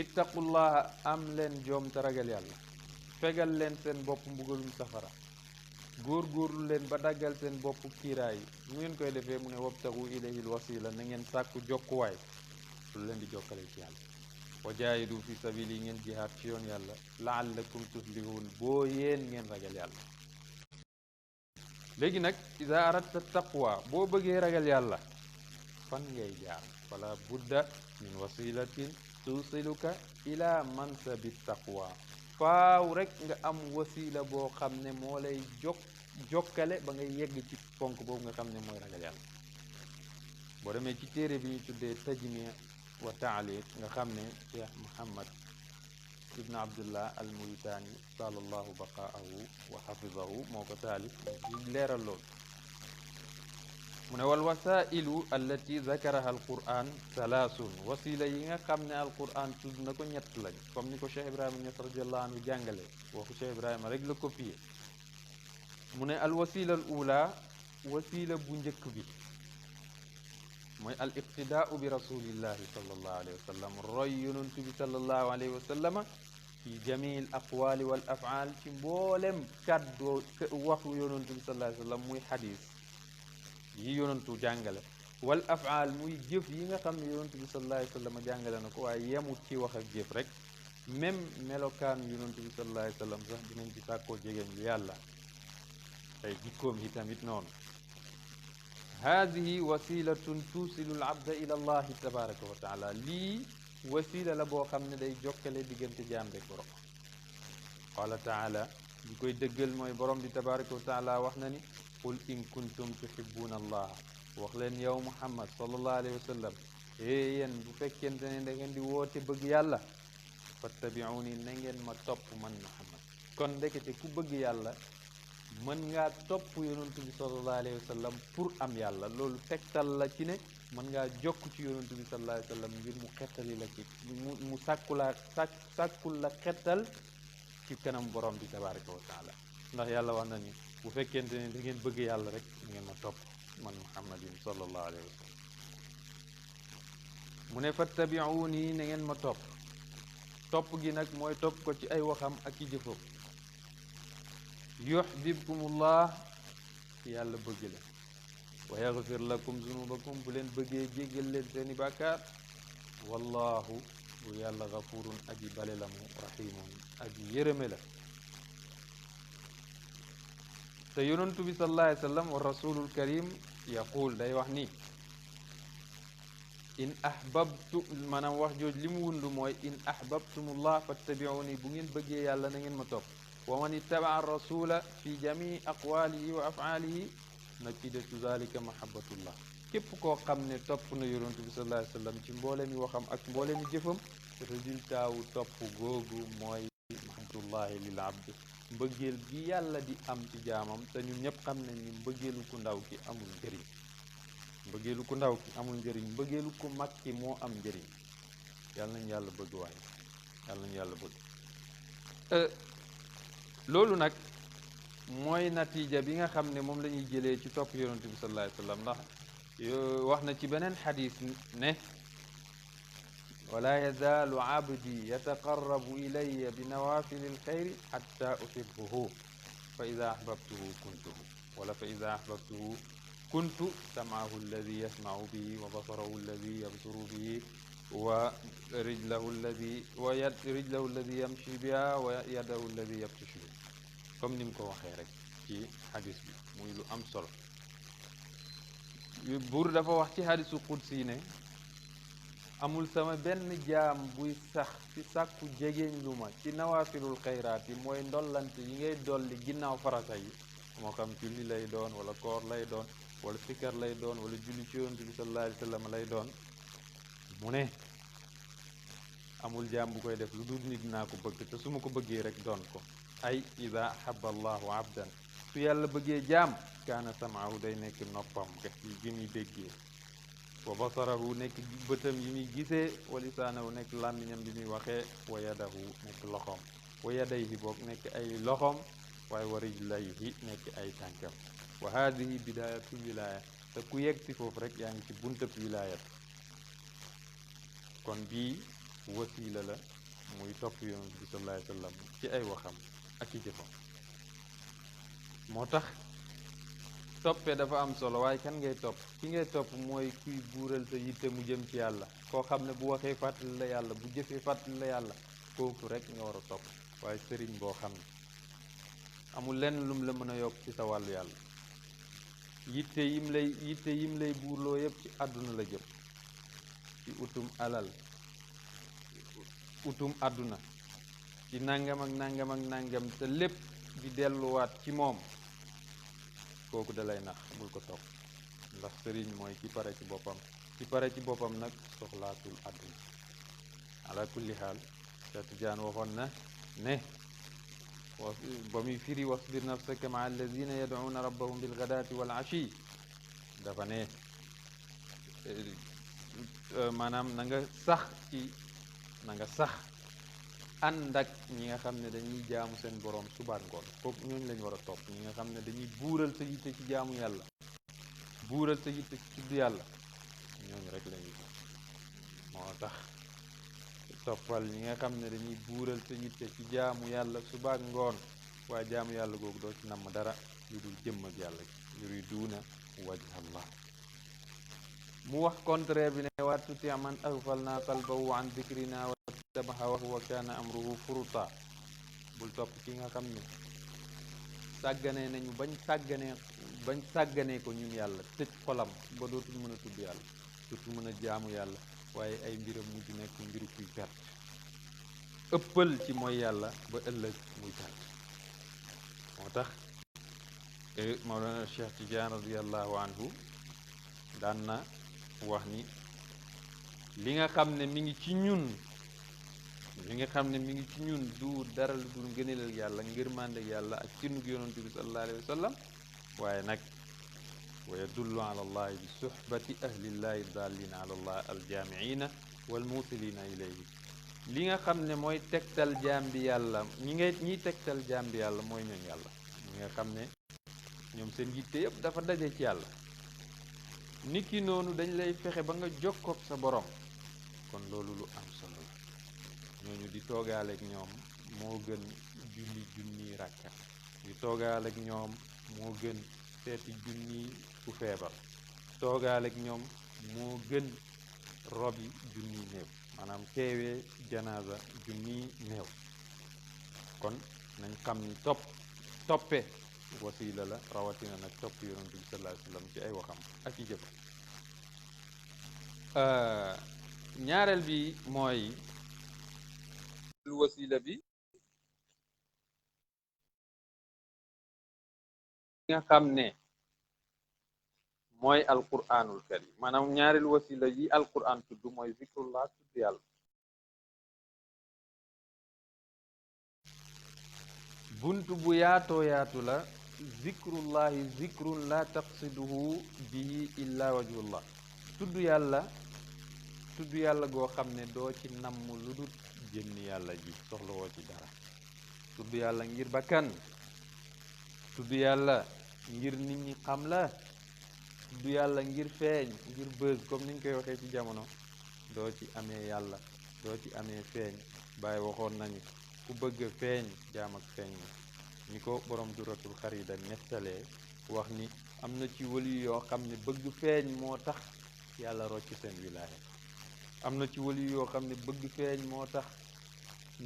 ittaqullaha am leen joom te ragal yàlla fegal leen seen bopp mbugalum safara góorgóorlu leen ba daggal seen bopp kiiraay yi mu ngeen koy defee mu ne wabtagu ilayhil wasila na ngeen sàkku jokkuwaay lu leen di jokkale ci yàlla wa jaahidu fi sabili ngeen jihaad ci yoon yàlla laallakum tuflihun boo yéen ngeen ragal yàlla léegi nag ida aradta taqwa boo bëggee ragal yàlla fan ngay jaar fala budda min wasilatin tusiluka ila mansabi taqwa faaw rek nga am wasila boo xam ne moo lay jokkale ba ngay yegg ci ponk boobu nga xam ne mooy ragal yàlla boo demee ci téere bi ñu tuddee tajmi wa taaliq nga xam ne cheikh Muhammad ibn abdullah al Muritaani talallahu baqaahu wa xafidahu moo ko taalif di leeral lool mu ne wal wasailu allati zakaraha al quran salaasun wasila yi nga xam ne al quran tudd na ko ñett lañ comme ni ko cheikh ibrahima Ñas radiallahu anhu jàngale waxu cheikh ibrahima rek la copié mu ne al wasila al ula wasila bu njëkk bi mooy al iqtidaau bi rasulillahi sallallahu alayhi wa sallam roy yonantu bi sallallahu alayhi wa sallama fi jamii al aqwali wal afaal ci mboolem kàddoo waxu yonantu bi sallallahu alayhi wa sallam muy xadis yi yonantu jàngale wal afaal muy jëf yi nga xam ne yonantu bi sallallahu alayhi wa sallam jàngale na ko waaye yemut ci wax ak jëf rek même melokaan yonantu bi sallallahu alayhi wa sallam sax dinañ ci sàkkoo jegeñ li yàlla ay jikkoom yi tamit noonu hadihi wasilatun tuusilu al abda ila allahi tabaraka wa taala lii wasila la boo xam ne day jokkale diggante jaam rek borom qala taala li koy dëggal mooy borom bi tabaraka wa taala wax na ni qul in kuntum tuhibbuna allah wax leen yow muhammad sallallahu alayhi wa sallam yéen bu fekkente ne da ngeen di woote bëgg yàlla fattabi'uni na ngeen ma topp man muhammad kon ndekete ku bëgg yàlla mën ngaa topp yonantu bi sallallahu alayhi wa sallam pour am yàlla loolu tegtal la ci ne mën ngaa jokk ci yonantu bi sallallahu alayhi wa sallam ngir mu xettali la ci mu sàkkul la xettal ci kanam borom bi tabaraka wa taala ndax yàlla wax na ni bu fekkente ne da ngeen bëgg yàlla rek da ngeen ma topp man muhammadin sallallahu alayhi wa sallam mu ne fattabi'uni na ngeen ma topp gi nag mooy topp ko ci ay waxam ak ci jëfam yuhbibkumullah yàlla bëgg leen wa yaghfir lakum zunubakum bu leen bëggee jéggal leen seeni bàkkaar wallahu bu yàlla gafurun aji bale la mu rahimun aji yërëme la te yonantu bi sallallahu alayhi wa sallam wa rasulul karim yaqul day wax ni in ahbabtu maanaam wax jooj li mu wund mooy in ahbabtumullah fattabi'uni bu ngeen bëggee yàlla na ngeen ma topp wa man ittaba'a rasula fi jamii aqwalihi wa af'alihi nakidatu zalika mahabbatullah képp koo xam ne topp na yonent bi sallallahu alayhi wa sallam ci mbooleemi waxam ak mbooleemi jëfam résultat wu topp googu mooy mahabbatullahi lil abd mbëggeel gi yàlla di am ci jaamam te ñun ñëpp xam nañ ni mbëggeelu ku ndaw ki amul njëriñ mbëggeelu ku ndaw ki amul njëriñ mbëggeelu ku mag ki moo am njëriñ yàlla nañu yàlla bëgg waaye yàlla nañu yàlla bëgg loolu nag mooy natiija bi nga xam ne moom la ñuy jëlee ci topp yonent bi sallallahu alayhi wa sallam ndax wax na ci beneen xadis ne wala yazaalu abdi yataqarrabu ilaya bi nawafili lxayri xatta uhibbuhu fa ida ahbabtuhu kuntuhu wala fa ida ahbabtuhu kuntu samaahu alladi yasmacu bihi wa basarahu alladi yabsuru bihi wa rijlahu alladi yamshi biha wa yadahu alladi yabtishu biha comme ni mu ko waxee rek ci xadis bi muy lu am solo buur dafa wax ci xadisu qudsi ne amul sama benn jaam buy sax ci sàkku jegeeñ lu ma ci nawaafilul xayraat yi mooy ndollante yi ngay dolli ginnaaw farata yi moo xam julli lay doon wala koor lay doon wala sikar lay doon wala julli ci yonent bi sallallahu alayhi wa sallam lay doon mu ne amul jaam bu koy def lu dul nit naa ko bëgg te su ma ko bëggee rek doon ko ay ida ahaba allahu abdan su yàlla bëggee jaam kaana samaahu day nekk noppam ga yi muy déggee wa basarahu nekk bëtam yi muy gisee wa lisaanahu nekk làmmiñam bi muy waxee wa yadahu nekk loxoom wa yadayhi boog nekk ay loxoom waaye wa rijlayhi nekk ay tànkam wa haadihi bidayatu wilaya te ku yegg si foofu rek yaa ngi ci buntab wilayat kon bii wasiila la muy topp yonent bi sallallahu alayhi wa sallam ci ay waxam ak ci jëfam moo tax toppee dafa am solo waaye kan ngay topp ki ngay topp mooy kuy buural sa yitte mu jëm ci yàlla koo xam ne bu waxee fàttali la yàlla bu jëfee fàttali la yàlla kooku rek nga war a topp waaye sëriñ boo xam ne amul lenn lum la mën a yokk ci sa wàllu yàlla yitte yim lay buurloo yëpp ci àdduna la jëm ci utum alal utum àdduna ci nangam ak nangam ak nangam te lépp di delluwaat ci moom kooku da lay nax bul ko topp ndax sëriñ mooy ki pare ci boppam nag soxlaatul àdduna ala kulli xaal Cheikh Tidiane waxoon na ne ba muy firi wasbir nafsaka maa alladina yad'uuna rabbahum bilgadaati wal ashi dafa ne maanaam na nga sax ànd ak ñi nga xam ne dañuy jaamu seen borom subaat ngoon kooku ñooñu lañ war a topp ñi nga xam ne dañuy buural sa yitte ci jaamu yàlla buural sa yitte ci tudd yàlla ñooñu rek lañuy topp moo tax toppal ñi nga xam ne dañuy buural sa yitte ci jaamu yàlla subaat ngoon waaye jaamu yàlla googu doo ci namm dara lu dul jëmm ak yàlla yuriduuna wajhallah mu wax contraire bi ne wa tuti man aghfalna qalbahu an dhikrina wattaba'a wa kana amruhu furuta bul topp ki nga xam ne sàgganee nañu bañ sàgganee ko ñun yàlla tëj xolam ba dootul mën a tudd yàlla dootul mën a jaamu yàlla waaye ay mbiram mujj nekk mbiru kuy perte ëppal ci mooy yàlla ba ëllëg muy perte moo tax Mawlana Cheikh Tidiane radiyallahu anhu daan na wax ni li nga xam ne mi ngi ci ñun du dara lu dul ngëneelal yàlla ngërmande yàlla ak cinu yonent bi sallallahu alayhi wa sallam waaye nag wa yadullu ala allahi bi suhbati ahlillahi dallina ala allah aljaamiina walmuusilina ilayhi li nga xam ne mooy tegtal jaam bi yàlla ñiy tegtal jaam bi yàlla mooy ñooñ yàlla ñi nga xam ne ñoom seen yitte yëpp dafa daje ci yàlla niki noonu dañ lay fexe ba nga jokkoog sa borom kon loolu lu am solo la ñooñu di toogaaleeg ñoom moo gën junni rakka di toogaale ak ñoom moo gën seeti junni ku feebar toogaale ak ñoom moo gën robi junni néew maanaam teewee janaasa junni néew kon nañ xam ni toppe wasiila la rawatina nag topp yonent bi sallallahu alayhi wasallam ci ay waxam ak ci jëf ñaareel bi mooy wasiila bi nga xam ne mooy alquranul karim maanaam ñaareel wasiila yi alquran tudd mooy zikrullah tudd yàlla buntu bu yaatoo yaatu la zikrullahi zikrun la taqsiduhu bihi illa wajhullah tudd yàlla goo xam ne doo ci namm lu dul jëmmi yàlla ji soxla woo ci dara tudd yàlla ngir bakkan tudd yàlla ngir nit ñi xam la tudd yàlla ngir feeñ ngir bës comme niñ koy waxee ci jamono doo ci amee yàlla doo ci amee feeñ bàyyi waxoon nañu ku bëgg feeñ jaam ak feeñ ni ko borom duratul xarida nettalee wax ni am na ci wali yoo xam ne bëgg feeñ moo tax yàlla rocc seen wilaaya am na ci wali yoo xam ne bëgg feeñ moo tax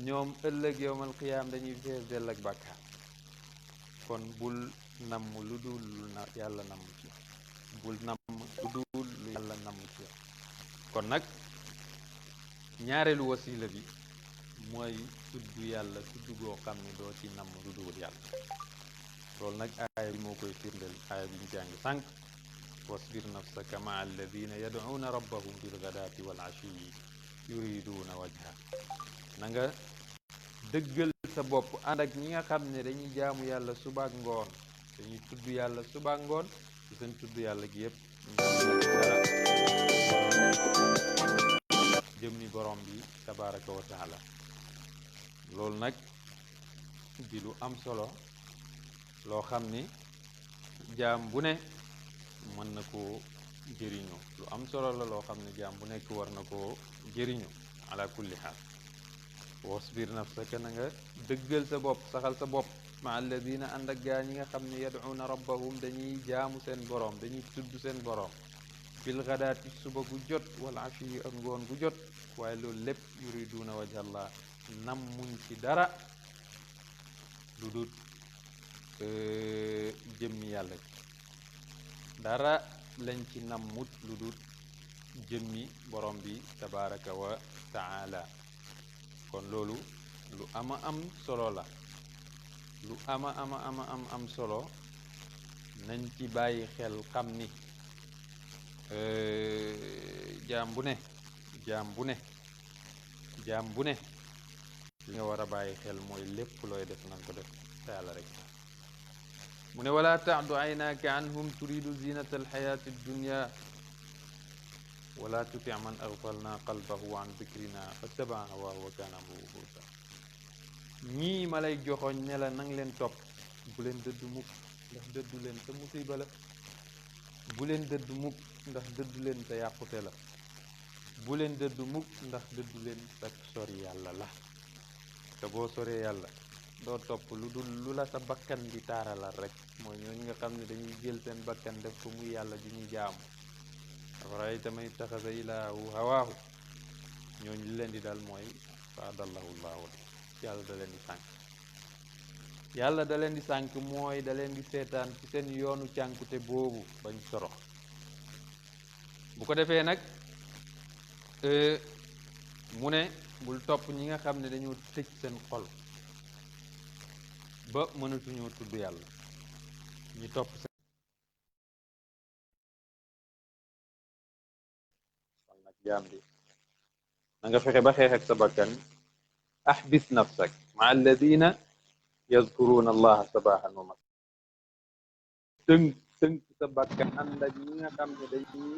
ñoom ëllëg yowmal qiyaam dañuy fees dell ak bàkkaar kon bul namm lu dul yàlla namm ci bul namm lu dul lu yàlla namm ci kon nag ñaareelu wasiila bi mooy tudd yàlla tudd goo xam ne doo ci namm lu dul yàlla loolu nag aaya bi moo koy firndeel aaya bi ñu jàng sànq wasbir nafsaka maa alladina yad'uuna rabbahum bilgadaati wal ashiyi yuriduuna wajha na nga dëggal sa bopp ànd ak ñi nga xam ne dañuy jaamu yàlla subaak ngoon dañuy tudd yàlla subaak ngoon ci seen tudd yàlla gi yëpp dara jëmmi borom bi tabaraka wa taala loolu nag di lu am solo loo xam ni jaam bu ne mën na koo jëriñu lu am solo la loo xam ne jaam bu nekk war na koo jëriñu ala kulli xaal wasbir nafsaka na nga dëggal sa bopp saxal sa bopp ma alladina ànd ak gaa ñi nga xam ne yad'uuna rabbahum dañuy jaamu seen boroom dañuy tudd seen boroom bil gadaati suba gu jot wala ashi yi ak ngoon gu jot waaye loolu lépp yuriduuna wajhallah nam muñ ci dara lu dul jëmmi yàlla ci dara lañ ci nammut lu dul jëmmi borom bi tabaraka wa taala kon loolu lu ama am solo la lu ama am solo nañ ci bàyyi xel xam ni jaam bu ne li nga war a bàyyi xel mooy lépp looy def nanga ko def te yàlla rek mu ne wala taadu aynaaka anhum turidu zinata alxayati addunya wala tuti man aghfalna qalbahu an dhikrina fattabaa hawaahu wa kaana amruhu furuta ñii ma lay joxoñ ne la nang leen topp bu leen dëddu mukk ndax dëddu leen te musiba la bu leen dëddu mukk ndax dëddu leen te yàqute la bu leen dëddu mukk ndax dëddu leen te sori yàlla la te boo soree yàlla doo topp lu dul lu la sa bakkan di taaralal rek mooy ñooñu nga xam ne dañuy jël seen bakkan def ko muy yàlla di ñu jaamu afara'ayta man ittaxaza ilaahahu hawaahu ñooñu li leen di dal mooy fa adallahu llaahu yàlla da leen di sànk yàlla da leen di sànk mooy da leen di seetaan ci seen yoonu cànkute boobu bañ torox bu ko defee nag mu ne bul topp ñi nga xam ne dañoo tëj seen xol ba mënatuñoo tudd yàlla ñu topp seen kon nag jaam bi na nga fexe ba xeex ak sa bakkan ahbis nafsak ma alladina yazkuruna allaha sabahan wa masa tënk sa bakkan ànd ak ñi nga xam ne dañuy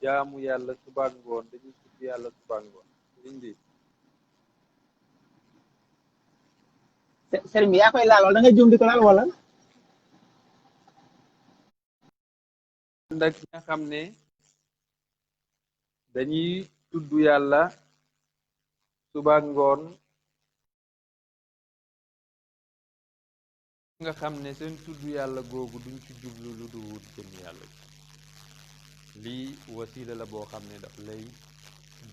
jaamu yàlla subaak ngoon dañuy tudd yàlla subaak ngoon liñ bi sëriñ bi yaa koy laal wala da ngay jum di ko laal wala ànd ak ñi nga xam ne dañuy tudd yàlla subaak ngoon nga xam ne seen tudd yàlla googu duñ ci jublu lu du wut jëm yàlla lii wasiila la boo xam ne daf lay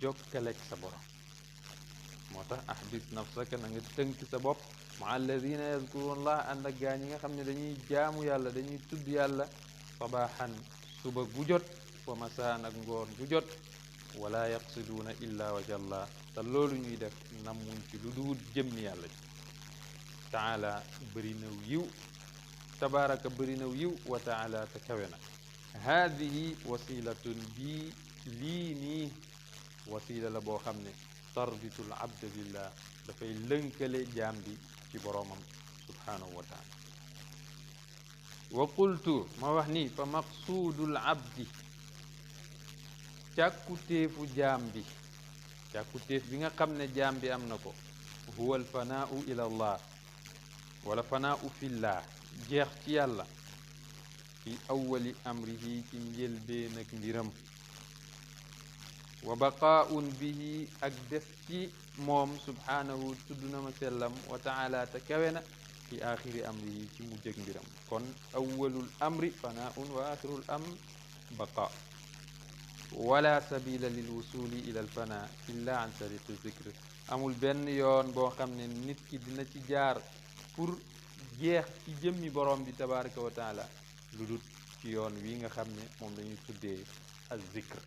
jokkaleeg sa borom moo tax ahdis nafsaka na nga tënk sa bopp ma alladina yazkurullah ànd ak gaa ñi nga xam ne dañuy jaamu yàlla dañuy tudd yàlla sabaxan suba gu jot wa masaan ak ngoon gu jot wala yaqsiduuna illa wajallah te loolu ñuy def nammuñ ci lu duwut jëmmi yàlla ji taala bëri naw yiw tabaraka bëri naw yiw wa taala te kawe na haadihi wasilatun bii lii nii wasila la boo xam ne tarbitul abda billah dafay lënkale jaam bi ci boroomam subhanahu wa taala wa qultu ma wax ni fa maqsuudul abdi càkkutéefu jaam bi càkkutéef bi nga xam ne jaam bi am na ko huwa al fanaau ila allah wala fanaau fillah jeex ci yàlla fi awwali amrihi ci njëlbeen ak mbiram wa baqaaun bihi ak des ci moom subhanahu tudd na ma sellam wa taala te kawe na fi axiri amrihi ci mujj ak mbiram kon awwalul amri fanaun wa axirul amr baqa wala sabila lil wusuli ila al fana illa an tariqi zikr amul benn yoon boo xam ne nit ki dina ci jaar pour jeex ci jëmmi borom bi tabaraka wa taala lu dut ci yoon wi nga xam ne moom lañuy tuddee az zikr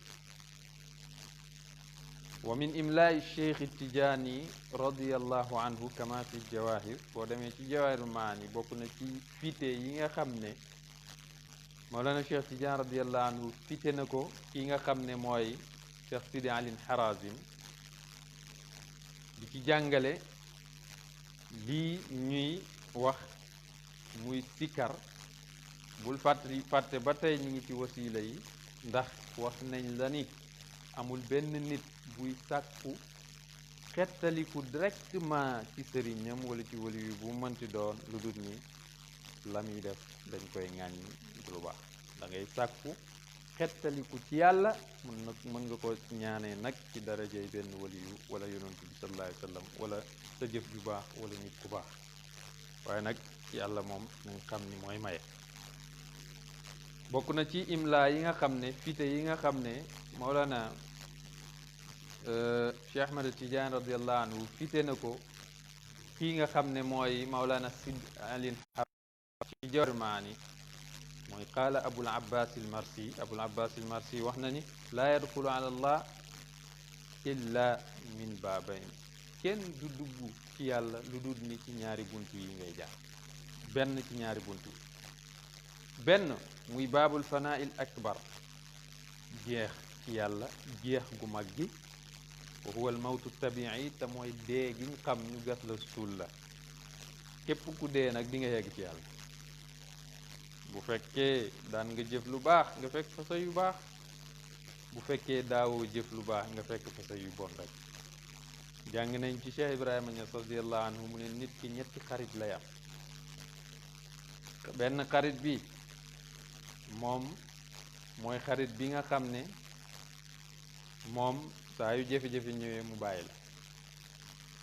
wa min imlaai cheikh tijaani radiallahu anhu kama fi jawahir boo demee ci jawahir maani bokk na ci fite yi nga xam ne Mawlana Cheikh Tidiane radiallahu anhu fite na ko ki nga xam ne mooy Cheikh Sidi Alin Harazim di ci jàngale lii ñuy wax muy sikar bul fàtte ba tey ñu ngi ci wasiila yi ndax wax nañ la ni amul benn nit buy sàkku xettaliku directement ci sëriñam wala ci wali yu bu mënti doon lu dul ni la muy def dañ koy ŋàññi lu baax da ngay sàkku xettaliku ci yàlla mën nga ko ñaanee nag ci darajey benn wali yu wala yonent bi sallallahu alayhi wa sallam wala sa jëf ju baax wala nit ku baax waaye nag yàlla moom nañ xam ni mooy maye bokk na ci imla yi nga xam ne fite yi nga xam ne Mawlana Cheikh Ahmad Tidiane radiallahu anhu fite na ko kii nga xam ne mooy Mawlana Sid Alin ci jormaani mooy qaala abul abbas il marsi wax na ni laa yadxulu ala allah illa min baabayn kenn du dugg ci yàlla lu dul ni ci ñaari bunt yi ngay jaar benn ci ñaari bunt yi benn muy baabul fanaa'il akbar jeex ci yàlla jeex gu mag gi wa huwa al mawtu tabi'i te mooy dee gi ñu xam ñu gas la suul la képp ku dee nag di nga yegg ci yàlla bu fekkee daan nga jëf lu baax nga fekk fa sa yu baax bu fekkee daawoo jëf lu baax nga fekk fa sa yu bon rek jàng nañ ci Cheikh Ibrahima Niass radiyallahu anhu mu ne nit ki ñetti xarit lay am benn xarit bi moom mooy xarit bi nga xam ne moom saa yu jafe-jafe ñëwee mu bàyyi la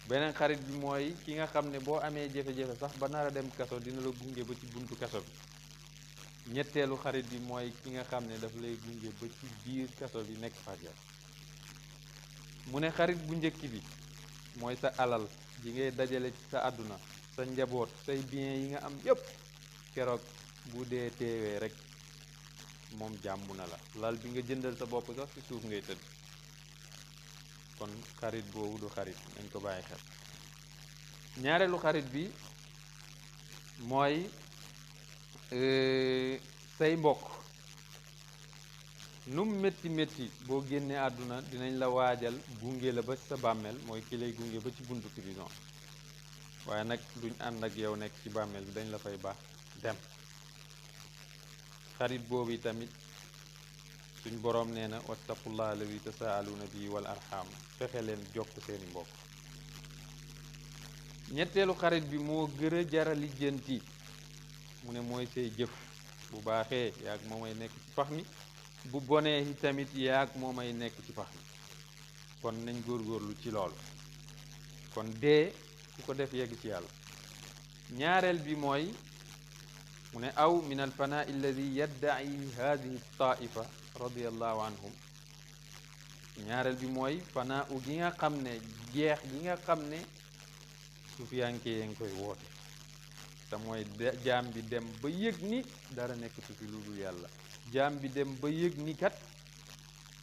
beneen xarit bi mooy ki nga xam ne boo amee jafe-jafe sax ba nar a dem kaso dina la gunge ba ci buntu kaso bi ñetteelu xarit bi mooy ki nga xam ne daf lay gunge ba ci biir kaso bi nekk fajar mu ne xarit bu njëkk bi mooy sa alal ji ngay dajale ci sa àdduna sa njaboot say bien yi nga am yépp keroog bu dee teewee rek moom jàmbu na la lal bi nga jëndal sa bopp sax ci suuf ngay tëdd kon xarit boobu du xarit nañ ko bàyyi xel ñaareelu xarit bi mooy say mbokk num métti métti boo génnee àdduna dinañ la waajal gunge la ba sa bàmmeel mooy ki lay gunge ba ci buntu prison waaye nag duñ ànd ak yow nekk ci bàmmeel bi dañ la fay baax dem xarit boobu tamit suñ boroom nee na wattaqullah alladi tasaaluuna bi wal arham fexe leen jokk seeni mbokk ñetteelu xarit bi moo gën a jara lijjanti mu ne mooy say jëf bu baaxee yaag moo may nekk ci pax mi bu bonee yi tamit yaag moo may nekk ci pax mi kon nañ góorgóorlu ci loolu kon dee ku ko def yegg ci yàlla ñaareel bi mooy mu ne aw min alfanaa alladi yaddaci hadihi taifa radiallahu anhum ñaareel bi mooy fanaa u gi nga xam ne jeex gi nga xam ne sufiyanke yee ngi koy woote te mooy jaam bi dem ba yëg ni dara nekkatu fi lu dul yàlla jaam bi dem ba yëg ni kat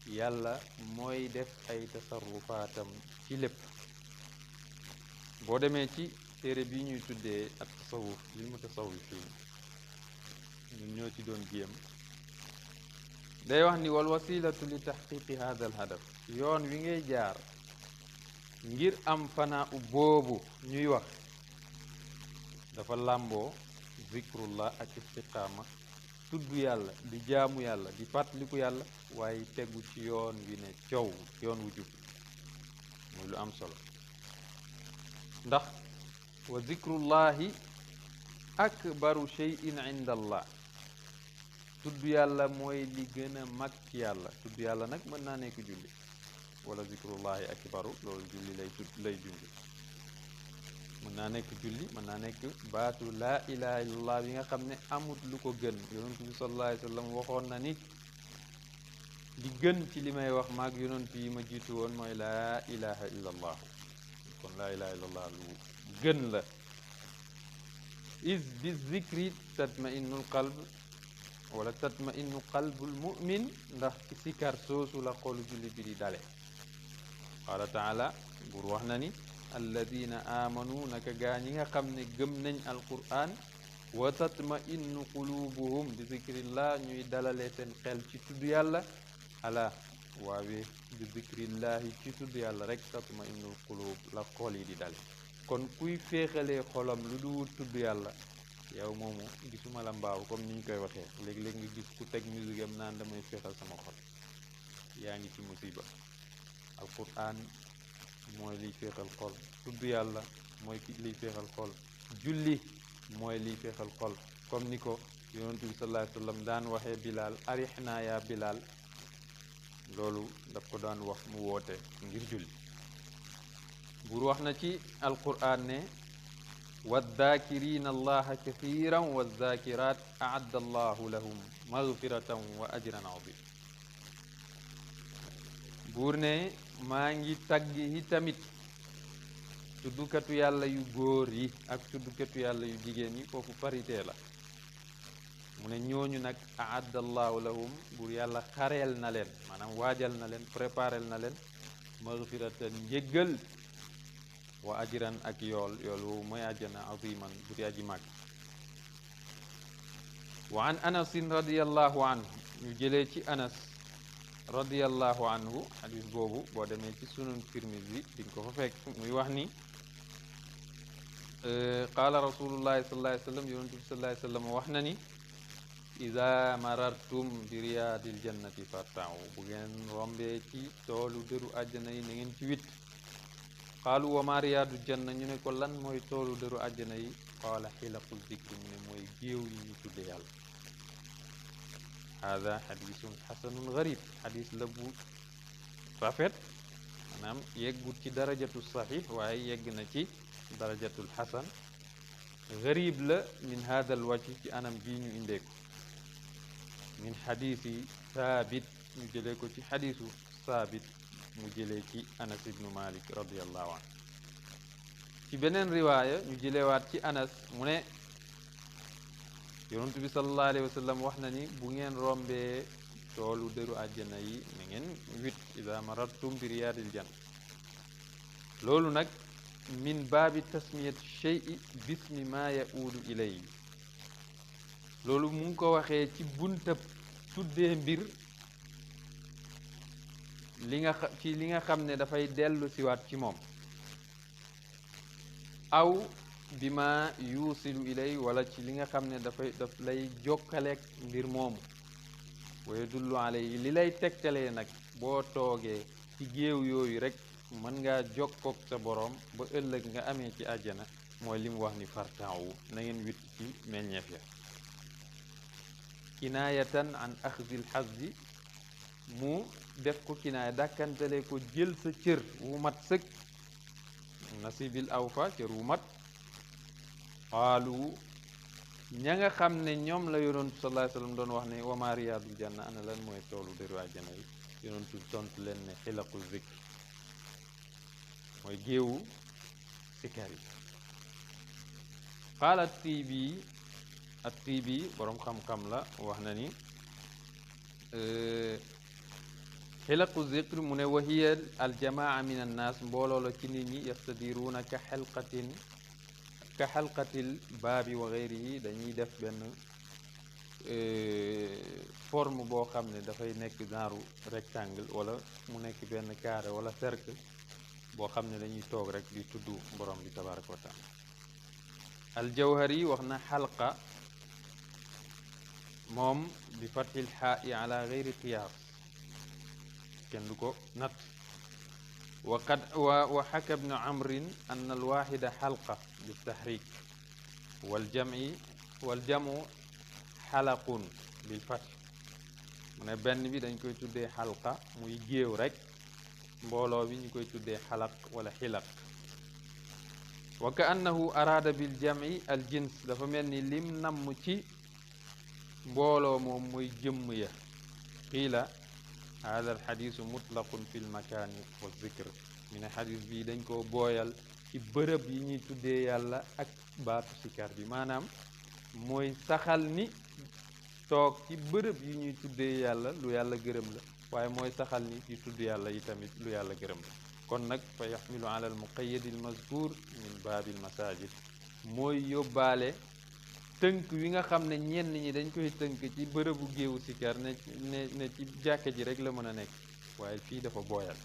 yàlla mooy def ay tasarrufaatam ci lépp boo demee ci téere bi ñuy tuddee ak tasawuf lil mutasawwifin ñun ñoo ci doon jéem day wax ni wal wasilatu li taxqiqi hada al hadaf yoon wi ngay jaar ngir am fanaa u boobu ñuy wax dafa làmboo zikrullah ak istiqaama tudd yàlla di jaamu yàlla di fàttaliku yàlla waaye tegu ci yoon wi ne coow yoon wu jub muy lu am solo ndax wa zikrullahi akbaru shay'in inda allah tudd yàlla mooy li gën a mag ci yàlla tudd yàlla nag mën naa nekk julli wala zikrullahi akbaru loolu julli lay junj mën naa nekk julli mën naa nekk baatu laa ilaha illallah bi nga xam ne amut lu ko gën yonent bi sallallahu alayhi wa sallam waxoon na ni li gën ci li may wax maag yonent yi ma jiitu woon mooy laa ilaha illallah kon laa ilaha illallah lu gën la is bi zikri tatma'innul qalb wala tatma'innu qalbul mu'min ndax ci sikar soosu la xolu julli bi di dale qaala taala buur wax na ni alladina amanu naka gaa ñi nga xam ne gëm nañ alquran wa tatma'innu qulubuhum bi zikrillah ñuy dalale seen xel ci tudd yàlla ala waawee bi zikrillahi ci tudd yàlla rek tatma'innul qulub la xol yi di dale kon kuy féexalee xolam lu du tudd yàlla yow moomu gisuma la mbaaw comme ni ñu koy waxee léeg-léeg nga gis ku teg musique am naan damay féexal sama xol yaa ngi ci musiba alquran mooy liy féexal xol tudd yàlla mooy liy féexal xol julli mooy liy féexal xol comme ni ko yonent bi sallallahu alayhi wa sallam daan waxee Bilal arixnaa yaa Bilal loolu daf ko daan wax mu woote ngir julli buur wax na ci alquran ne waddaakirina allaha kathiran waddakirat aadda allahu lahum magfiratan wa ajran azim buur ne maa ngi tagg yi tamit tuddukatu yàlla yu góor yi ak tuddukatu yàlla yu jigéen yi foofu parité la mu ne ñooñu nag aadda allahu lahum buur yàlla xareel na leen maanaam waajal na leen préparel na leen magfiratan njéggal wa ajran ak yool woowu mooy àjjana aziman bu di aji màgg wa an anasin radiallahu anhu ñu jëlee ci anas radiallahu anhu xadis boobu boo demee ci sunan tirmisi di nga ko fa fekk muy wax ni qaala rasulullahi sallallahu alayhi wa sallam yonent bi sallallahu alayhi wa sallam wax na ni ida marartum bi riyaadil jannati fartau bu ngeen rombee ci toolu dëru àjjana yi na ngeen ci witt qaalu wa ma riyaadu janna ñu ne ko lan mooy toolu dëru àjjana yi qaala xilaqu zikri mu ne mooy géew yi ñu tudde yàlla hada xadisun xasanun garib xadis la bu rafet maanaam yeggut ci darajatu saxiix waaye yegg na ci darajatul xasan garib la min hada al wajh ci anam bii ñu indeeko min xadisi saabit ñu jëlee ko ci xadisu saabit mu jëlee ci anas ibnu malik radiallahu anhu ci beneen riwaaya ñu jëlewaat ci anas mu ne yonent bi sallallahu alayhi wa sallam wax na ni bu ngeen rombee toolu dëru àjjana yi na ngeen wit ida marartum bi riyaadil janna loolu nag min baabi tasmiyat shay'i bismi ma yaudu ilay loolu mu ngi ko waxee ci buntab tuddee mbir li nga xam ne dafay dellu siwaat ci moom aw bi ma yuusilu ilay wala ci li nga xam ne daf lay jokkaleek mbir moomu wa yadullu alay li lay tegtalee nag boo toogee ci géew yooyu rek mën ngaa jokkoog sa boroom ba ëllëg nga amee ci àjjana mooy li mu wax ni fartaawu na ngeen witt ci meññeef ya kinaayatan an axdil xasdi mu def ko kinaaya dàkkantale ko jël sa cër wu mat sëkk nasibil awfa cër wu mat qaalu ña nga xam ne ñoom la yonentu sallallahu alayhi wasallam doon wax ne wama riyaadul janna ana lan mooy toolu dëru àjjana yi yonentu tontu leen ne xilaqu zikr mooy géewu sikar yi qaala at-Tiibi boroom xam-xam la wax na ni xilaqu zikr mu ne wa hiya aljamaa min annaas mbooloo la ci nit ñi yastadiruuna ka xalqatil baabi wa gayrihi dañuy def benn forme boo xam ne dafay nekk genre rectangle wala mu nekk benn carré wala cercle boo xam ne dañuy toog rek di tudd borom bi tabaraka wa taala aljawhari wax na xalqa moom bi fathil xaa'i ala gayri qiyaas kenn du ko natt wa xaka ibnu amrin an alwaxida xalqa bi tahrik waljamu xalaqun bil fath mu ne benn bi dañ koy tuddee xalqa muy géew rek mbooloo bi ñu koy tuddee xalaq wala xilaq wa ka annahu araada bil jami al jins dafa mel ni lim namm ci mbooloo moom mooy jëmm ya qiila hada al xadisu mutlaqun fi l makaani wa zikr mi ne xadis bi dañ koo booyal ci bërëb yi ñuy tuddee yàlla ak baatu sikar bi maanaam mooy saxal ni toog ci bërëb yi ñuy tuddee yàlla lu yàlla gërëm la waaye mooy saxal ni ci tudd yàlla yi tamit lu yàlla gërëm la kon nag fa yaxmilu ala al muqayyad al mazkur min baabil masajid mooy yóbbaale tënk wi nga xam ne ñenn ñi dañ koy tënk ci bërëbu géewu sikar ne ci jàkka ji rek la mën a nekk waaye fii dafa booyal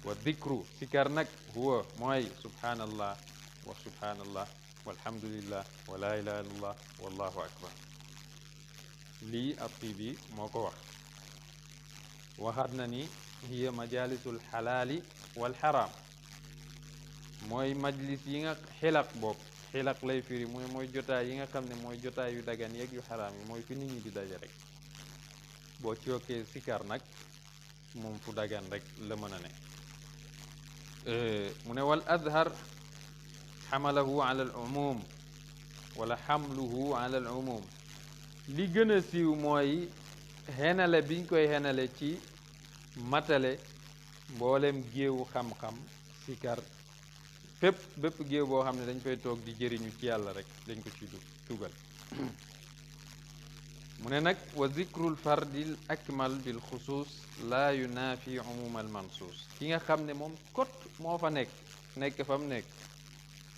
wa dikru sikar nag huwa mooy subhanallah wa subhanallah walhamdulillah wa la ilaha illallah wallahu akbar lii at-Tiibi moo ko wax waxaat na ni hiya majalisul xalaali wal xaraam mooy majlis yi nga xilaq bopp xilaq lay firi mooy jotaay yi nga xam ne mooy jotaay yu dagan yeeg yu xaraam yi mooy fi nit ñi di daje rek boo ci yokkee sikar nag moom fu dagan rek la mën a ne mu ne wal azhar xamalahu ala al umum wala xamluhu ala al umum li gën a siiw mooy xenale biñ koy xenale ci matale mboolem géewu xam-xam sikar bépp géew boo xam ne dañ fay toog di jëriñu ci yàlla rek dañ ko ci dugal mu ne nag wa zikrul fardil akmal bil xusuus laa yunaafi umum al mansuus ki nga xam ne moom kot moo fa nekk fa mu nekk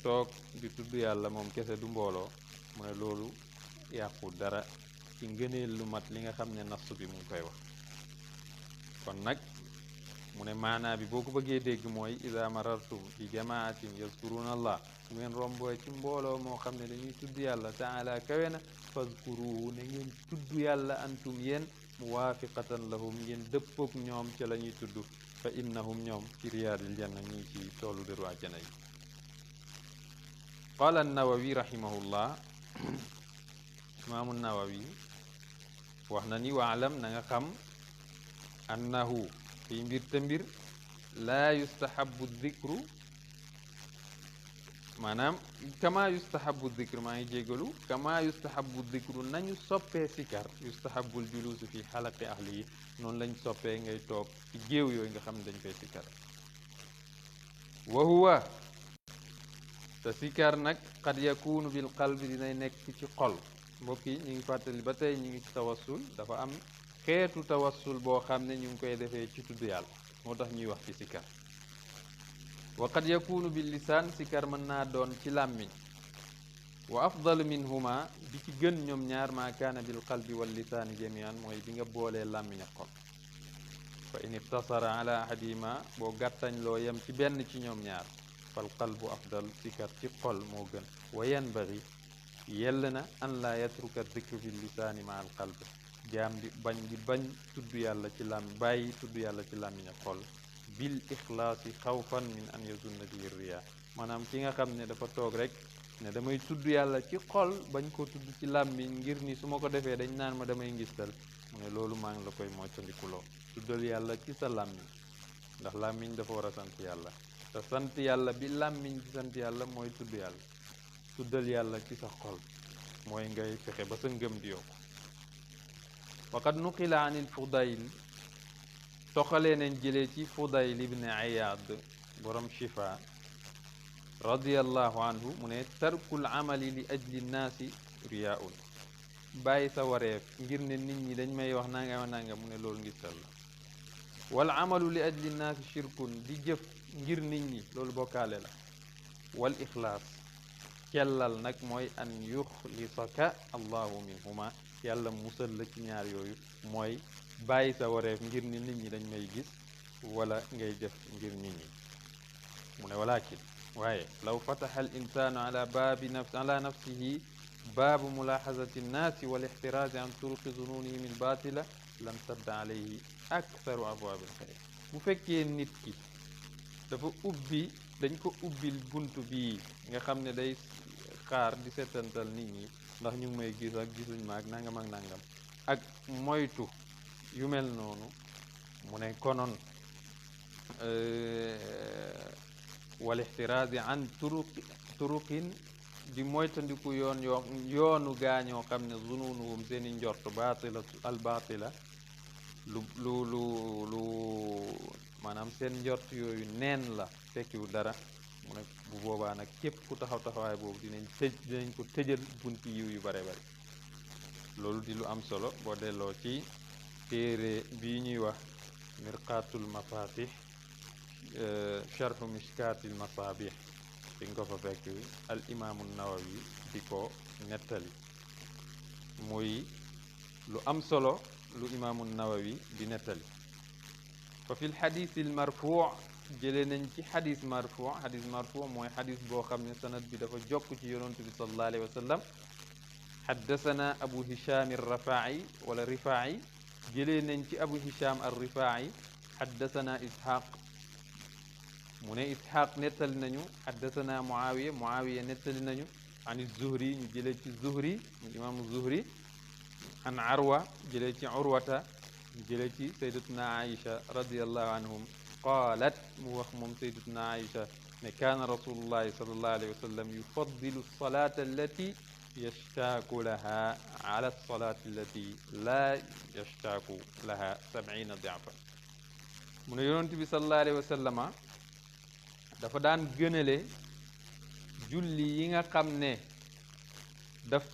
toog di tudd yàlla moom kese du mbooloo mu ne loolu yàqu dara ci ngëneel lu mat li nga xam ne nass bi mu ngi koy wax kon nag mu ne maanaa bi boo ko bëggee dégg mooy ida marartum bi jamaatin yazkuruna allah su ngeen romboo ci mbooloo moo xam ne dañuy tudd yàlla taala kawe na fazkuruhu ne ngeen tudd yàlla antum yéen muwaafiqatan lahum ngeen dëppoog ñoom ca la ñuy tudd fa innahum ñoom fi riyaadil janna ñu ngi ci toolu dëru àjjana yi qaala an-Nawawi rahimahullah imaamu Nawawi wax na ni waalam na nga xam annahu fi mbir te mbir laa yustahabu dikru maanaam kama yustahabu dikru maa ngi jégalu kama yustahabu dikru nañu soppee sikar yustahabul juluusu fi xalaqi ahli yi noonu lañ soppee ngay toog ci géew yooyu nga xam ne dañ koy sikar wa huwa te sikar nag qad yakunu bil qalbi dinay nekk ci xol mbokk yi ñu ngi fàttali ba tey ñu ngi ci tawassul dafa am xeetu tawassul boo xam ne ñu ngi koy defee ci tudd yàlla moo tax ñuy wax ci sikar wa qad yakunu bil lisaan sikar mën naa doon ci làmmiñ wa afdalu minhuma bi ci gën ñoom ñaar maa kaana bil qalbi wal lisaani jamian mooy bi nga boolee làmmiñ ak xol fa in iqtasara ala ahadihima boo gàttañ loo yem ci benn ci ñoom ñaar fal qalbu afdal sikar ci xol moo gën wa yanbaghi yell na an la yatruka dikru bil lisaani ma al qalb jaam bi bañ tudd yàlla ci làmmiñ bàyyi tudd yàlla ci làmmiñ ak xol bil ixlaasi xawfan min an yazunna bihi riya maanaam ki nga xam ne dafa toog rek ne damay tudd yàlla ci xol bañ ko tudd ci làmmiñ ngir ni su ma ko defee dañ naan ma damay ngistal mu ne loolu maa ngi la koy moytandikuloo tuddal yàlla ci sa làmmiñ ndax làmmiñ dafa war a sant yàlla te sant yàlla bi làmmiñ ci sant yàlla mooy tudd yàlla tuddal yàlla ci sa xol mooy ngay fexe ba sa ngëm di yokku waqad nuqila an il Fudayl toxalee nañ jëlee ci Fudayl ibn Iyad borom Shifa radiyallahu anhu mu ne tarkul amali li ajli nnaasi riyaun bàyyi sa wareef ngir ne nit ñi dañ may wax nanga nanga mu ne loolu ngistal la wal amalu li ajli nnaasi shirkun di jëf ngir nit ñi loolu bokkaale la wal ixlaas kellal nag mooy an yuxlisaka allahu minhuma yàlla musal la ci ñaar yooyu mooy bàyyi sa wareef ngir ni nit ñi dañ may gis wala ngay def ngir nit ñi mu ne walakin waaye law fataxa al insanu ala nafsihi baabu mulaxazati nnaasi wal ixtiraasi an turuqi zununihim al batila lam sadda alayhi aktharu abwaabi al xayr bu fekkee nit ki dafa dañ ko ubbil bunt bii nga xam ne day xaar di setantal nit ñi ndax ñu ngi may gis ak gisuñ ma ak nangam ak nangam ak moytu yu mel noonu mu ne konoon wal ixtiraasi an turuqin di moytandiku yoonu gaañoo xam ne zununuhum seeni njort batila lu maanaam seen njort yooyu neen la fekkiwu dara mu ne bu boobaa nag képp ku taxawaay boobu dinañ ko tëjal bunti yiw yu bare bari loolu di lu am solo boo delloo ci téere bii ñuy wax mirqatul mafatih sharhu mishkatil masabih di nga ko fa fekk al imaamu nawawi di ko nettali muy lu am solo lu imaamu nawawi di nettali fa fi lxadis almarfuu jëlee nañ ci xadis marfuu mooy xadis boo xam ne sanad bi dafa jokk ci yonent bi sallallahu alayhi wa sallam xaddasana abu hisham arrafaa'i wala rifaa'i jëlee nañ ci abu hisham arrifaa'i xaddasana ishaq mu ne ishaq nettali nañu xaddasana muawiya nettali nañu an zuhri ñu jëlee ci zuhri imaamu zuhri an arwa jëlee ci urwata ñu jëlee ci sayyidatuna aïcha radiyallahu anhum qaalat mu wax moom sayyidatuna aïcha ne kaana rasulullahi sallallahu alayhi wa sallam yufaddilu salata allati yashtaaku laha ala salati allati la yashtaaku laha 70 di'fan mu ne yonent bi sallallahu alayhi wa sallama dafa daan gënale julli yi nga xam ne daf